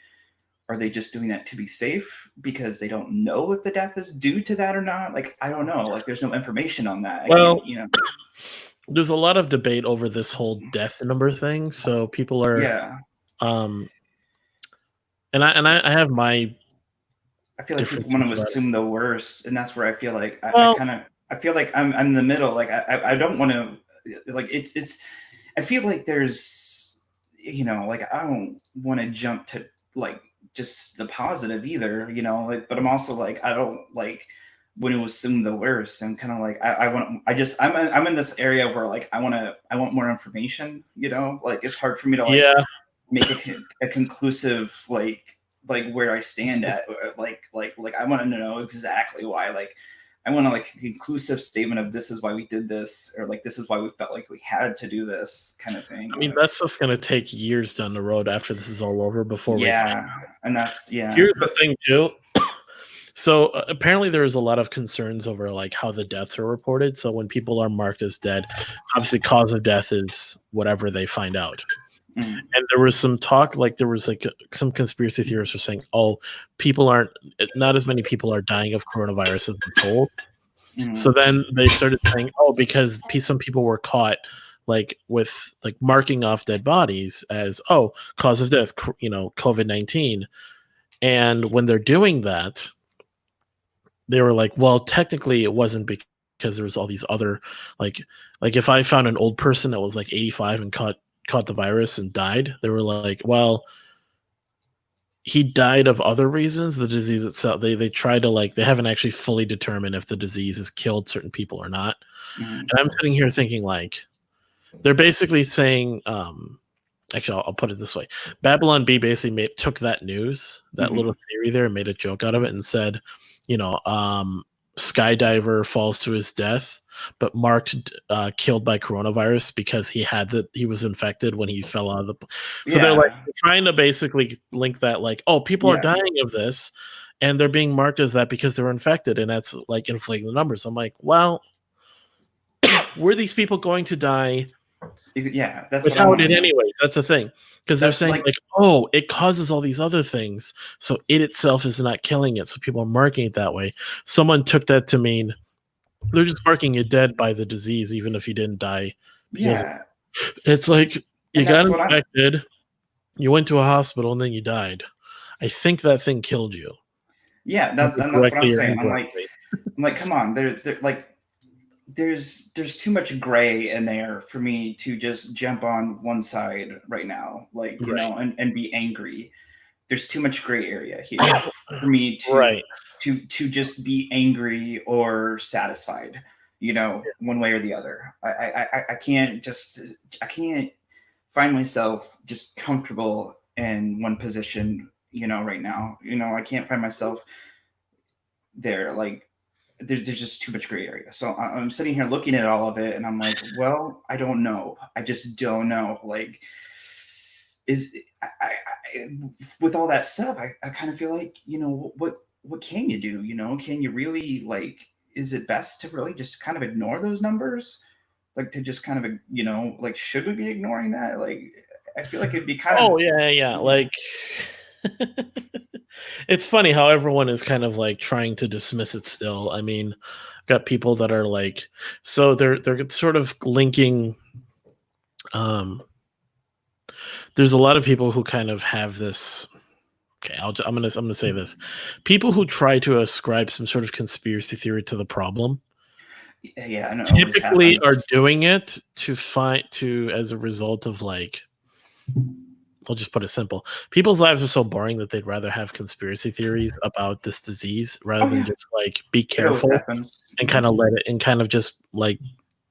are they just doing that to be safe because they don't know if the death is due to that or not? Like I don't know. Like there's no information on that. I can't, Well, there's a lot of debate over this whole death number thing, so people are, yeah. um, and I have my I feel like people want differences to about it. assume the worst, and that's where I feel like I Well, kind of I feel like I'm in the middle. Like I don't want to like it's I feel like there's like I don't want to jump to like just the positive either, like but I'm also like I don't like want to assume the worst and kind of like I want I just I'm in this area where like I want more information, like it's hard for me to like yeah, make a conclusive like like where I stand at, like I want to know exactly why. Like I want to like a conclusive statement of this is why we did this, or like this is why we felt like we had to do this kind of thing. I mean, that's just going to take years down the road after this is all over before we find out. And that's Here's the thing too. So apparently there is a lot of concerns over like how the deaths are reported. So when people are marked as dead, obviously cause of death is whatever they find out. And there was some talk, like there was like some conspiracy theorists were saying, oh, not as many people are dying of coronavirus as we're told. So then they started saying, oh, because some people were caught like with like marking off dead bodies as, oh, cause of death, COVID-19. And when they're doing that, they were like, well, technically it wasn't because there was all these other like if I found an old person that was like 85 and caught the virus and died, they were like, well, he died of other reasons. The disease itself, they try to like, they haven't actually fully determined if the disease has killed certain people or not. And I'm sitting here thinking like, they're basically saying, actually, I'll put it this way. Babylon Bee basically took that news, that little theory there, and made a joke out of it and said, skydiver falls to his death, but marked killed by coronavirus because he was infected when he fell out of the. So they're like trying to basically link that, like, oh, people are dying of this, and they're being marked as that because they're infected, and that's like inflating the numbers. I'm like, well, were these people going to die? That's without it anyways. That's the thing, because they're saying like, oh, it causes all these other things, so it itself is not killing it, so people are marking it that way. Someone took that to mean they're just marking you dead by the disease even if you didn't die. It's like you got infected, you went to a hospital, and then you died. I think that thing killed you. That's what I'm saying. I'm like, come on, there's too much gray in there for me to just jump on one side right now, like and be angry. There's too much gray area here for me to just be angry or satisfied, one way or the other. I can't find myself just comfortable in one position, right now. I can't find myself there. Like, there's just too much gray area. So I'm sitting here looking at all of it, and I'm like, well, I don't know. I just don't know. Like, with all that stuff, I kind of feel like, what can you do? Can you really, like, is it best to really just kind of ignore those numbers? Like, to just kind of, like, should we be ignoring that? Like, I feel like it'd be kind of. Oh, yeah. Like, it's funny how everyone is kind of like trying to dismiss it still. I mean, got people that are like, so they're sort of linking. There's a lot of people who kind of have this. Okay, I'm gonna say this. People who try to ascribe some sort of conspiracy theory to the problem, I know, typically are doing it as a result of like. I'll just put it simple. People's lives are so boring that they'd rather have conspiracy theories about this disease rather than just like be careful and kind of let it and kind of just like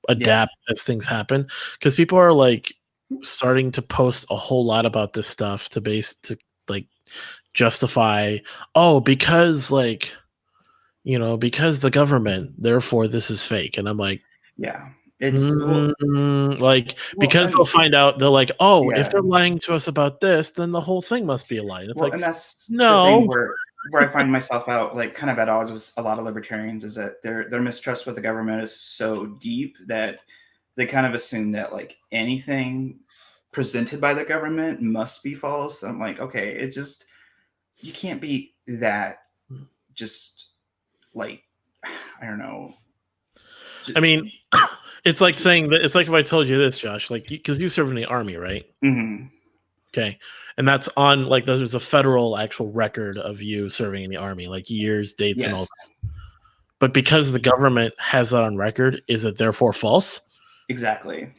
adapt as things happen. Because people are like starting to post a whole lot about this stuff to like justify, oh, because like, because the government, therefore this is fake. And I'm like, it's because they'll find out, they're like, oh, if they're lying to us about this, then the whole thing must be a lie. And it's and that's the thing where I find myself out, like, kind of at odds with a lot of libertarians, is that their mistrust with the government is so deep that they kind of assume that like anything presented by the government must be false. I'm like, okay, it's just, you can't be that just like, I don't know. I mean, it's like saying that, it's like if I told you this, Josh, like, because you serve in the Army, right? Mm-hmm. Okay. And that's on, like, there's a federal actual record of you serving in the Army, like years, dates, and all that. But because the government has that on record, is it therefore false? Exactly.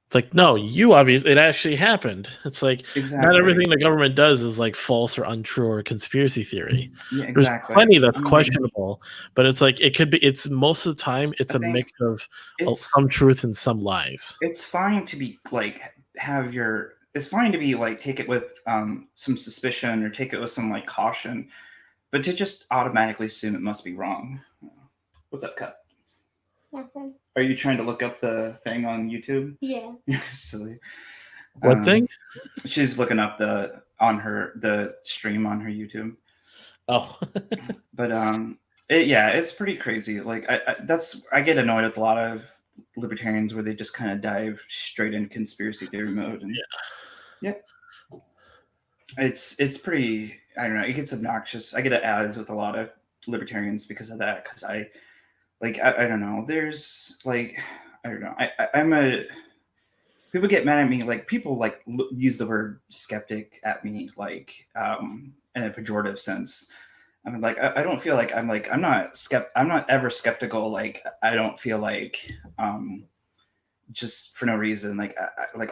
It's like, no, it actually happened. It's like, not everything the government does is like false or untrue or a conspiracy theory. Yeah, exactly. There's plenty that's questionable, but it's like, it's most of the time, it's a mix of some truth and some lies. It's fine to be like, have your it's fine to be like take it with some suspicion or take it with some like caution, but to just automatically assume it must be wrong. What's up, Cut? Nothing. Are you trying to look up the thing on YouTube? Yeah. You're silly. What thing? She's looking up the stream on her YouTube. Oh. But it's pretty crazy. Like I get annoyed with a lot of libertarians where they just kind of dive straight into conspiracy theory mode, and it's pretty. I don't know. It gets obnoxious. I get ads with a lot of libertarians because of that. Because I don't know. There's like I don't know. I'm a people get mad at me. Like people like use the word skeptic at me like in a pejorative sense. I mean, like I don't feel like I'm not ever skeptical. Like I don't feel like just for no reason. Like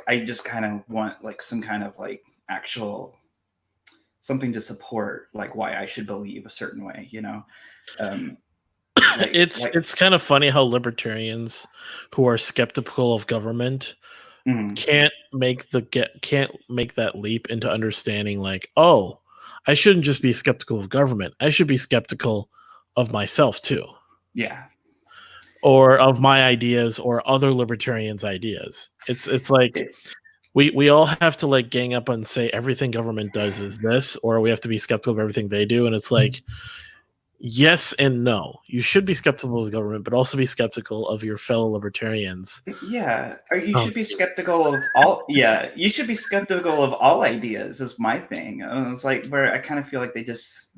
I just kind of want like some kind of like actual something to support like why I should believe a certain way. You know. It's kind of funny how libertarians who are skeptical of government can't make that leap into understanding like, oh, I shouldn't just be skeptical of government. I should be skeptical of myself too. Yeah. Or of my ideas or other libertarians' ideas. It's like we all have to like gang up and say everything government does is this, or we have to be skeptical of everything they do. And it's like, yes and no. You should be skeptical of the government, but also be skeptical of your fellow libertarians. Yeah, you should be skeptical of all. Yeah, you should be skeptical of all ideas. Is my thing. It's like where I kind of feel like they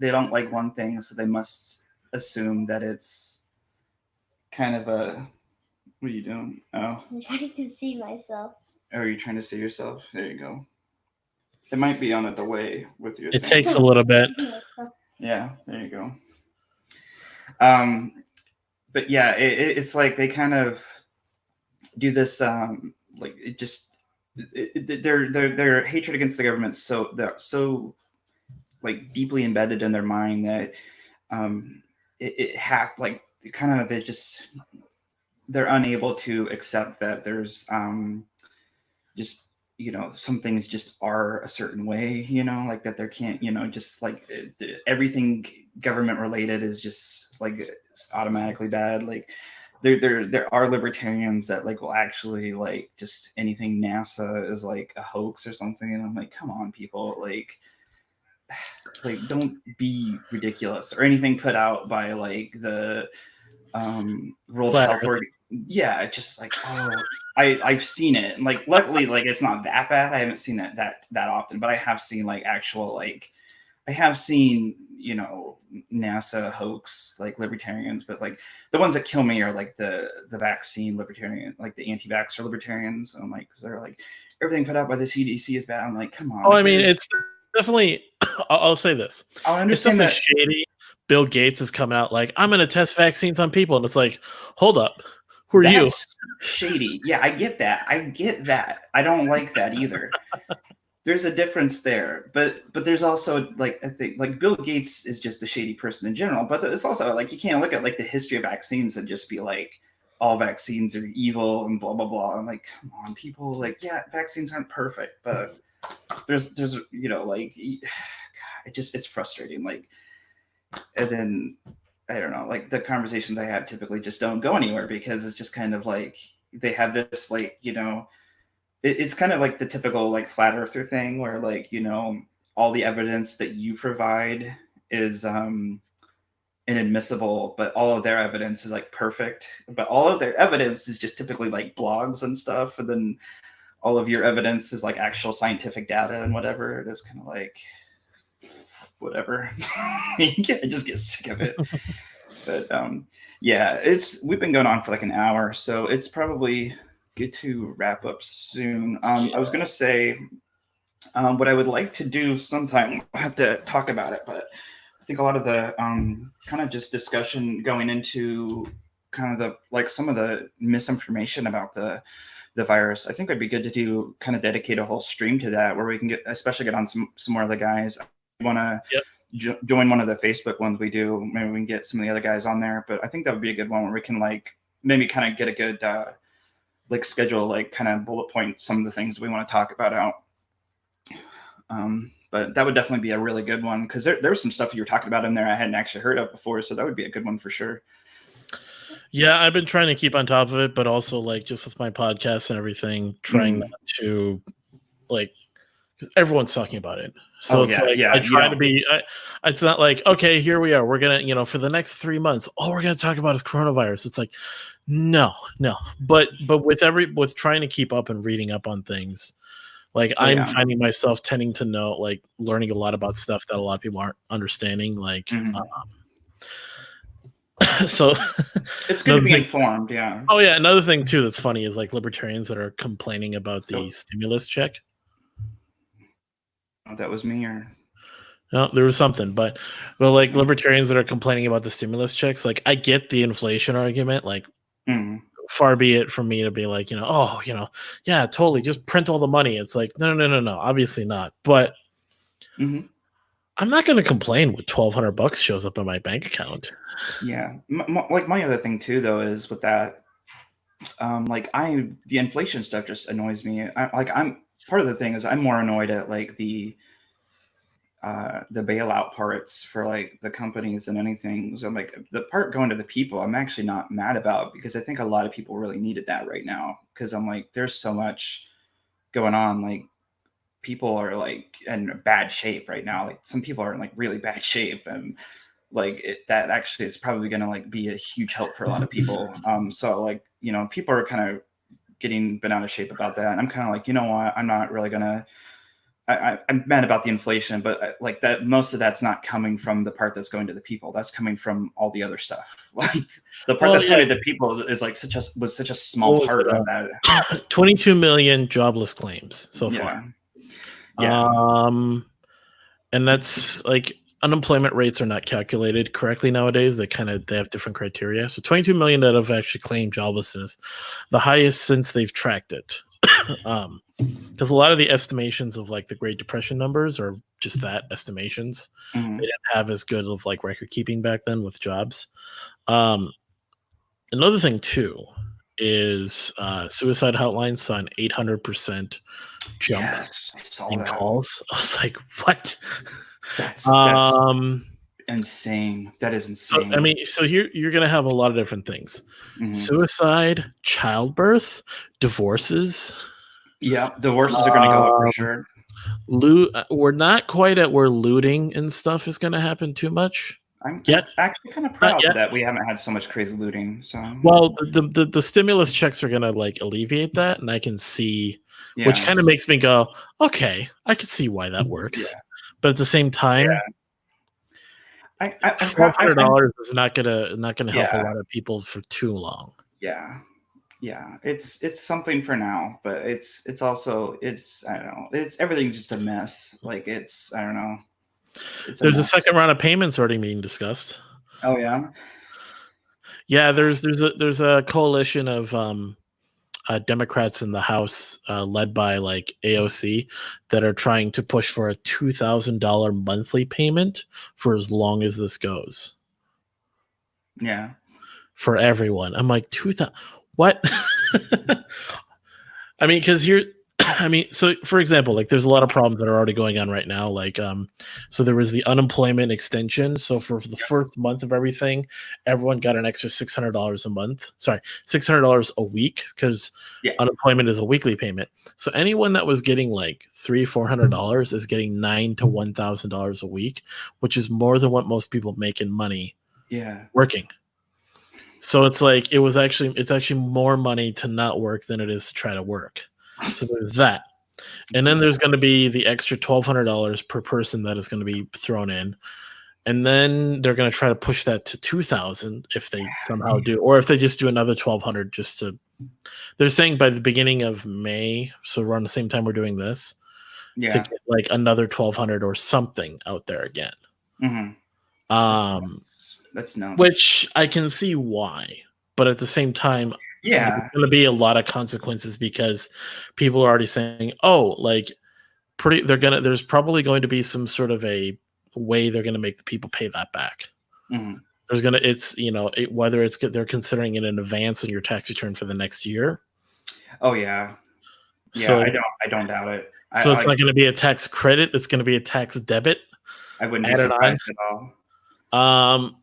don't like one thing, so they must assume that it's kind of a. What are you doing? Oh, I'm trying to see myself. Oh, are you trying to see yourself? There you go. It might be on a delay with your. It takes a little bit. Yeah, there you go. But yeah, it's like they kind of do this like it just their hatred against the government so like deeply embedded in their mind that it has like kind of they're unable to accept that there's just some things just are a certain way, like that there can't, just like everything government related is just like automatically bad. Like there are libertarians that like will actually like just anything NASA is like a hoax or something, and I'm like, come on, people, like don't be ridiculous, or anything put out by like the World Health Organization. Yeah, just like, oh, I've seen it, and like luckily like it's not that bad. I haven't seen it that often, but I have seen like actual like I have seen NASA hoax like libertarians, but like the ones that kill me are like the vaccine libertarian, like the anti-vaxxer libertarians. I'm like, because they're like everything put out by the CDC is bad. I'm like, come on. Oh, I mean, it's definitely. I'll say this. I understand it's definitely shady. Bill Gates is coming out like, I'm going to test vaccines on people, and it's like, hold up, who are you? Shady. Yeah, I get that. I don't like that either. There's a difference there, but there's also like I think like Bill Gates is just a shady person in general, but it's also like you can't look at like the history of vaccines and just be like all vaccines are evil and blah blah blah. I'm like, come on, people, like yeah, vaccines aren't perfect, but there's like it's frustrating, like. And then I don't know, like the conversations I have typically just don't go anywhere because it's just kind of like they have this like it's kind of like the typical like flat earther thing where like all the evidence that you provide is inadmissible, but all of their evidence is like perfect, but all of their evidence is just typically like blogs and stuff, and then all of your evidence is like actual scientific data and whatever. It is kind of like whatever. You can't just get sick of it. But yeah, we've been going on for like an hour, so it's probably good to wrap up soon. I was gonna say what I would like to do sometime. I have to talk about it, but I think a lot of the kind of just discussion going into kind of the like some of the misinformation about the virus, I think it'd be good to do kind of dedicate a whole stream to that, where we can especially get on some more of the guys. Want to join one of the Facebook ones we do, maybe we can get some of the other guys on there, but I think that would be a good one where we can like maybe kind of get a good like schedule, like kind of bullet point some of the things we want to talk about out. But that would definitely be a really good one because there was some stuff you were talking about in there I hadn't actually heard of before, so that would be a good one for sure. Yeah, I've been trying to keep on top of it, but also like just with my podcast and everything, trying not to like because everyone's talking about it. So it's like I try to be. It's not like okay, here we are. We're gonna for the next 3 months, all we're gonna talk about is coronavirus. It's like no. But with trying to keep up and reading up on things, like I'm finding myself tending to know like learning a lot about stuff that a lot of people aren't understanding. Like so it's good to be informed. Yeah. Oh yeah, another thing too that's funny is like libertarians that are complaining about the stimulus check. That was me, or no, there was something, but like libertarians that are complaining about the stimulus checks, like I get the inflation argument, like far be it from me to be like, yeah, totally, just print all the money. It's like no, obviously not. But I'm not going to complain when $1,200 shows up in my bank account. Yeah, like my other thing too, though, is with that, the inflation stuff just annoys me. I'm part of the thing is I'm more annoyed at like the bailout parts for like the companies than anything. So I'm like the part going to the people, I'm actually not mad about because I think a lot of people really needed that right now. Because I'm like, there's so much going on. Like people are like in bad shape right now. Like some people are in like really bad shape, and like that actually is probably going to like be a huge help for a lot of people. So like people are kind of getting bent out of shape about that. And I'm kind of like, you know what? I'm not really gonna. I'm mad about the inflation, but like that, most of that's not coming from the part that's going to the people. That's coming from all the other stuff. Like the part that's going to the people is like was such a small part of that. 22 million jobless claims so far. Yeah. And that's like unemployment rates are not calculated correctly nowadays. They have different criteria. So 22 million that have actually claimed joblessness, the highest since they've tracked it. Because a lot of the estimations of like the Great Depression numbers are just that, estimations. They didn't have as good of like record keeping back then with jobs. Another thing too is suicide hotlines saw an 800% jump in calls. I was like, what? That's insane. That is insane. So, I mean, so here you're going to have a lot of different things: suicide, childbirth, divorces. Yeah, divorces are going to go up for sure. We're not quite at where looting and stuff is going to happen too much. I'm actually kind of proud that we haven't had so much crazy looting. So well, the stimulus checks are going to like alleviate that, and I can see, which kind of makes me go, okay, I can see why that works. Yeah. But at the same time, $1,200 is not gonna help a lot of people for too long. Yeah, it's something for now, but it's also I don't know, everything's just a mess. Like I don't know. There's a second round of payments already being discussed. Oh yeah. Yeah, there's a coalition of Democrats in the House, led by like AOC, that are trying to push for a $2,000 monthly payment for as long as this goes. Yeah, for everyone. I'm like 2,000. What? I mean, because so for example, like there's a lot of problems that are already going on right now. Like, so there was the unemployment extension. So for the first month of everything, everyone got an extra $600 a month. Sorry, $600 a week because unemployment is a weekly payment. So anyone that was getting like $300-$400 is getting $9,000 to $1,000 a week, which is more than what most people make in money. Yeah, working. So it's like it's actually more money to not work than it is to try to work. So there's that. And then there's going to be the extra $1,200 per person that is going to be thrown in. And then they're going to try to push that to $2,000 if they somehow do, or if they just do another $1,200 just to. They're saying by the beginning of May, so around the same time we're doing this, to get like another $1,200 or something out there again. That's nuts. Which I can see why, but at the same time, there's going to be a lot of consequences because people are already saying, "Oh, like there's probably going to be some sort of a way they're going to make the people pay that back." There's gonna, whether they're considering it in advance on your tax return for the next year. Oh yeah, yeah. So, I don't doubt it. So it's I not going to be a tax credit; it's going to be a tax debit I wouldn't be added on. surprised at all.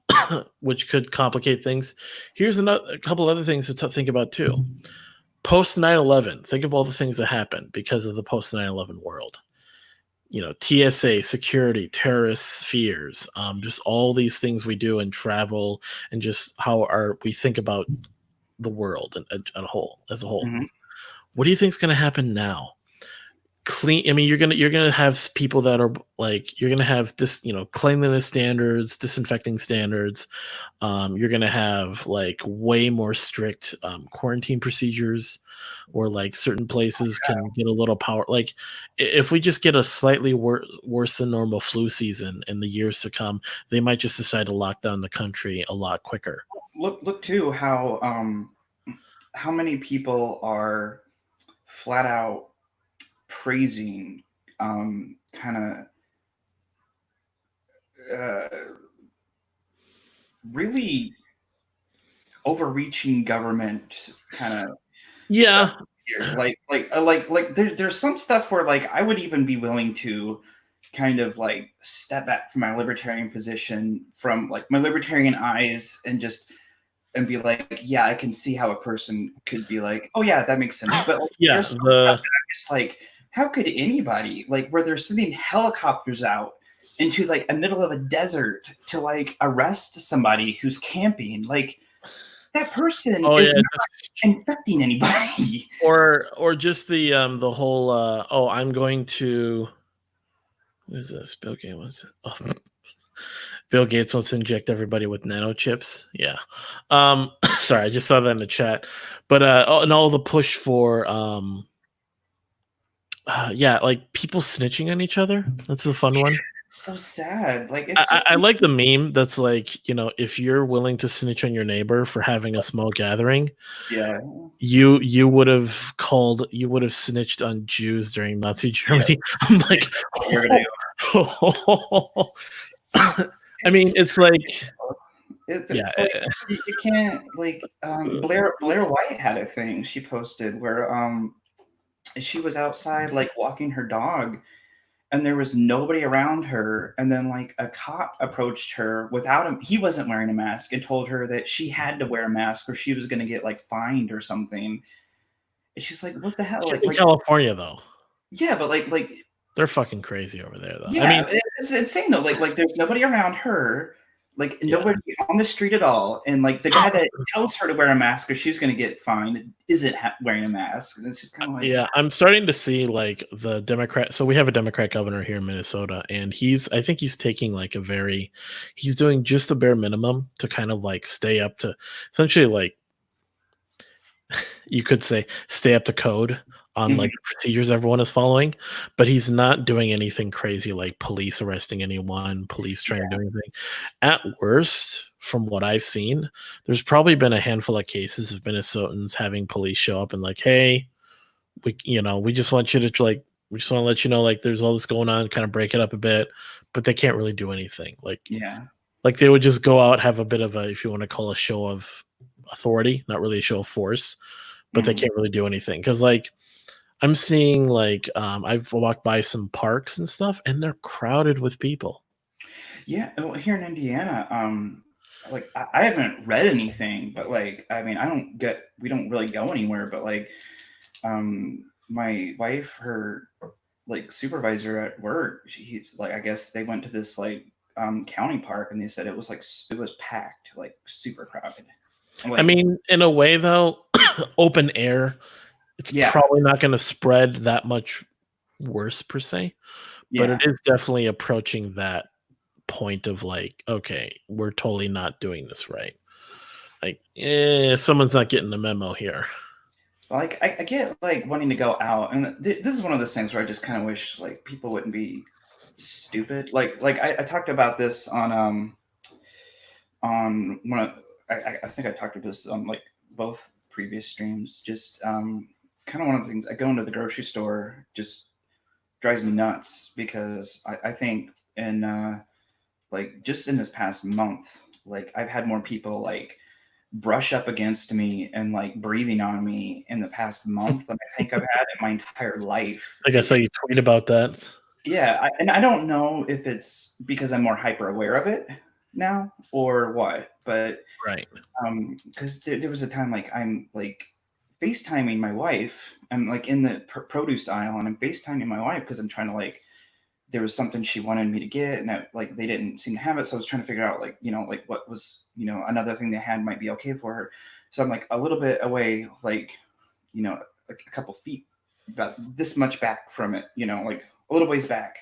Which could complicate things. Here's a couple other things to think about too. Post 9/11, think of all the things that happened because of the post 9/11 world. TSA, security, terrorist fears, just all these things we do in travel, and just how we think about the world as a whole. Mm-hmm. What do you think is going to happen now? I mean, you're gonna have people that are like, you're gonna have cleanliness standards, disinfecting standards. You're gonna have like way more strict quarantine procedures, or like certain places can get a little power. Like, if we just get a slightly worse than normal flu season in the years to come, they might just decide to lock down the country a lot quicker. Look too how many people are flat out praising kind of really overreaching government kind of stuff Yeah, here. Like there's some stuff where like I would even be willing to kind of like step back from my libertarian position, from like my libertarian eyes, and be like, yeah, I can see how a person could be like, oh yeah, that makes sense. But like, yeah. there's some stuff that I'm just like, how could anybody, like, where they're sending helicopters out into like a middle of a desert to like arrest somebody who's camping? Like, that person Oh is yeah, not infecting anybody. or just the whole I'm going to, who's this? Bill Gates wants Bill Gates wants to inject everybody with nano chips. Yeah. Sorry, I just saw that in the chat. But and all the push for yeah, like people snitching on each other. That's the fun one. It's so sad. Like, it's I, just I like the meme that's like, if you're willing to snitch on your neighbor for having a small gathering, yeah. you you would have snitched on Jews during Nazi Germany. I'm like, You're gonna I mean, it's like, yeah, it's like you can't like Blair White had a thing she posted where she was outside like walking her dog, and there was nobody around her, and then like a cop approached her without him, he wasn't wearing a mask, and told her that she had to wear a mask or she was going to get like fined or something. And she's like, what the hell? in California though, Yeah, but like they're fucking crazy over there though. I yeah, mean, it's insane though. Like there's nobody around her, like yeah. nobody on the street at all, and like the guy that tells her to wear a mask or she's going to get fined isn't wearing a mask, and it's just kind of like, Yeah, I'm starting to see like the Democrat. So we have a Democrat governor here in Minnesota, and I think he's taking like he's doing just the bare minimum to kind of like stay up to, essentially, like, you could say, stay up to code on like the procedures everyone is following, but he's not doing anything crazy like police arresting anyone, police trying to do anything. At worst, from what I've seen, there's probably been a handful of cases of Minnesotans having police show up and like, hey, we just want you to like, we just want to let you know, like, there's all this going on, kind of break it up a bit, but they can't really do anything. yeah. Like they would just go out, have a bit of a, if you want to call, a show of authority, not really a show of force, but they can't really do anything. Cause like I'm seeing like, I've walked by some parks and stuff and they're crowded with people. Yeah, well, here in Indiana, like I haven't read anything, but like I mean, we don't really go anywhere, but like my wife, her like supervisor at work, he's like, I guess they went to this like county park, and they said it was like it was packed, like super crowded. Like, I mean, in a way though, open air, it's probably not going to spread that much worse per se, but it is definitely approaching that point of like, okay, we're totally not doing this right. Like, someone's not getting the memo here. Like I get like wanting to go out, and this is one of those things where I just kind of wish like people wouldn't be stupid. Like I talked about this on one of, I think I talked about this on like both previous streams. Just kind of one of the things, I go into the grocery store just drives me nuts, because I think in like just in this past month, like I've had more people like brush up against me and like breathing on me in the past month than I think I've had in my entire life. I guess I saw you tweet about that. Yeah, and I don't know if it's because I'm more hyper aware of it now or what, but Right. because there was a time like I'm like FaceTiming my wife. I'm like in the produce aisle and I'm FaceTiming my wife because I'm trying to like there was something she wanted me to get and like they didn't seem to have it, so I was trying to figure out like like what was another thing they had might be okay for her. So I'm like a little bit away, like a couple feet, about this much back from it, like a little ways back,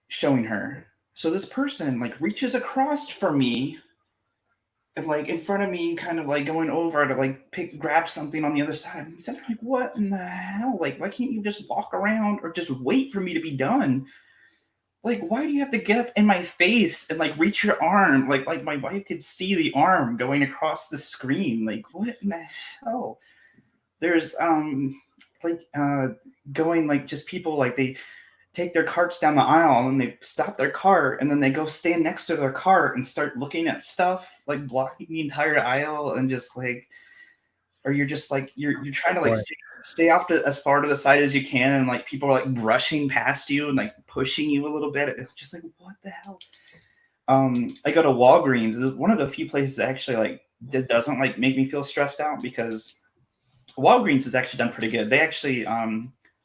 showing her. So this person like reaches across for me and like in front of me, kind of like going over to like grab something on the other side. And I'm like, what in the hell? Like, why can't you just walk around or just wait for me to be done? Like, why do you have to get up in my face and like reach your arm? Like my wife could see the arm going across the screen. Like, what in the hell? There's like going like just people like they take their carts down the aisle and they stop their cart and then they go stand next to their cart and start looking at stuff like blocking the entire aisle and just like, or you're just like you're trying to like Right. stay off to as far to the side as you can and like people are like brushing past you and like pushing you a little bit. It's just like, what the hell? I go to Walgreens. It's one of the few places that actually like doesn't like make me feel stressed out because Walgreens has actually done pretty good. They actually at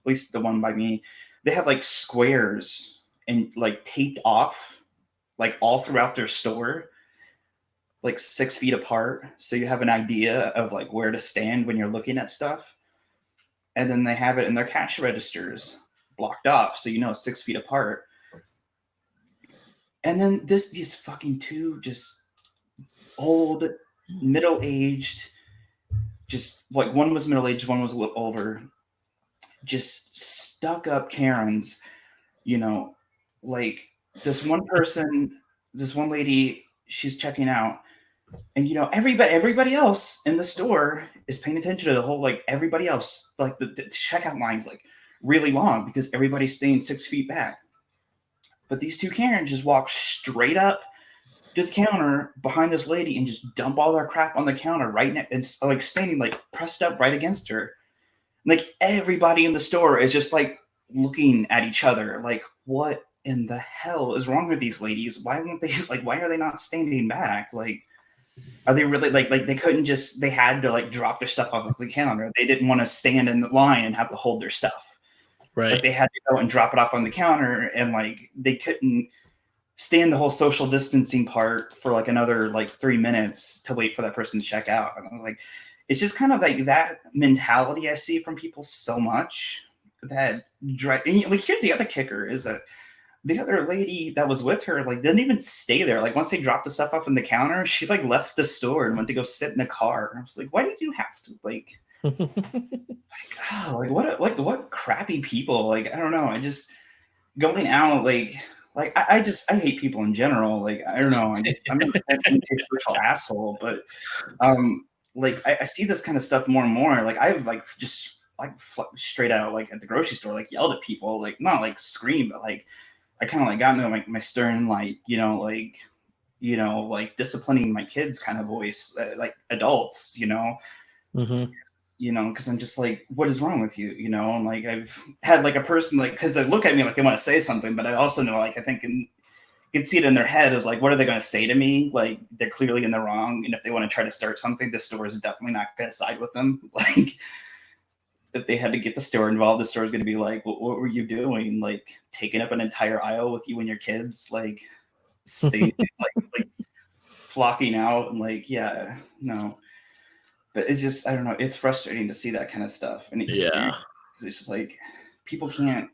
least the one by me, they have like squares and like taped off like all throughout their store, like 6 feet apart. So you have an idea of like where to stand when you're looking at stuff. And then they have it in their cash registers blocked off. So 6 feet apart. And then these fucking two just old, middle-aged, just like one was middle-aged, one was a little older, just stuck up Karens, like this one person, this one lady, she's checking out, and everybody else in the store is paying attention to the whole like everybody else, like the checkout line's like really long because everybody's staying 6 feet back. But these two Karens just walk straight up to the counter behind this lady and just dump all their crap on the counter right next and like standing like pressed up right against her. Like everybody in the store is just like looking at each other like, what in the hell is wrong with these ladies? Why won't they like why are they not standing back? Like, are they really like they couldn't just, they had to like drop their stuff off of the counter. They didn't want to stand in the line and have to hold their stuff. Right. Like they had to go and drop it off on the counter and like they couldn't stand the whole social distancing part for like another like 3 minutes to wait for that person to check out. And I was like, it's just kind of like that mentality I see from people so much that like here's the other kicker is that the other lady that was with her like didn't even stay there. Like once they dropped the stuff off on the counter, she like left the store and went to go sit in the car. I was like, why did you have to like oh, like what crappy people. Like I don't know. I just going out like I hate people in general. Like I don't know. I'm not a controversial asshole, but like I see this kind of stuff more and more. Like I've like just like straight out like at the grocery store like yelled at people, like not like scream, but like I kind of like got into like my stern like like disciplining my kids kind of voice, like adults, Mm-hmm. because I'm just like, what is wrong with you? And like I've had like a person like because they look at me like they want to say something, but I also know like I think you can see it in their head as like, what are they going to say to me? Like they're clearly in the wrong, and if they want to try to start something, the store is definitely not going to side with them. Like if they had to get the store involved, the store is going to be like, what were you doing? Like taking up an entire aisle with you and your kids, like stay like flocking out and like, yeah, no. But it's just, I don't know. It's frustrating to see that kind of stuff. And it's just like people can't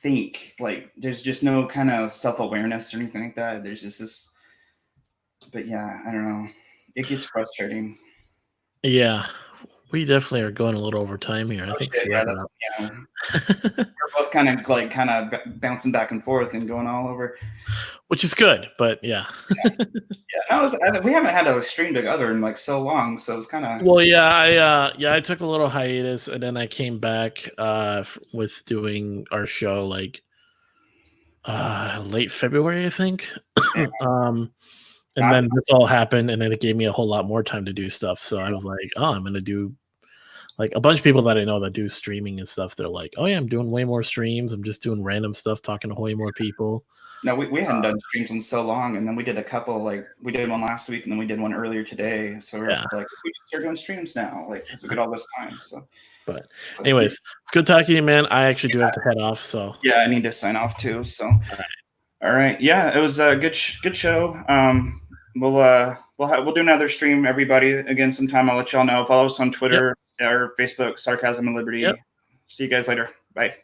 think, like there's just no kind of self-awareness or anything like that. There's just this, but yeah, I don't know. It gets frustrating. Yeah. We definitely are going a little over time here. I think we Shit, should yeah, wrap that's, it up. we're both kind of bouncing back and forth and going all over. Which is good, but yeah. Yeah, we haven't had a stream together in like so long, so it's kind of. Well, I took a little hiatus and then I came back with doing our show like late February, I think. And then this all happened, and then it gave me a whole lot more time to do stuff. So I was like, oh, I'm gonna do like a bunch of people that I know that do streaming and stuff. They're like, oh yeah, I'm doing way more streams. I'm just doing random stuff, talking to way more people. No, we hadn't done streams in so long, and then we did a couple. Like we did one last week, and then we did one earlier today. So we're like, we should start doing streams now, like because we get all this time. So, but anyways, it's good talking to you, man. I actually do have to head off. So yeah, I need to sign off too. So, all right, yeah, it was a good show. We'll do another stream, everybody, again sometime. I'll let y'all know. Follow us on Twitter or Facebook, Sarcasm and Liberty. Yep. See you guys later. Bye.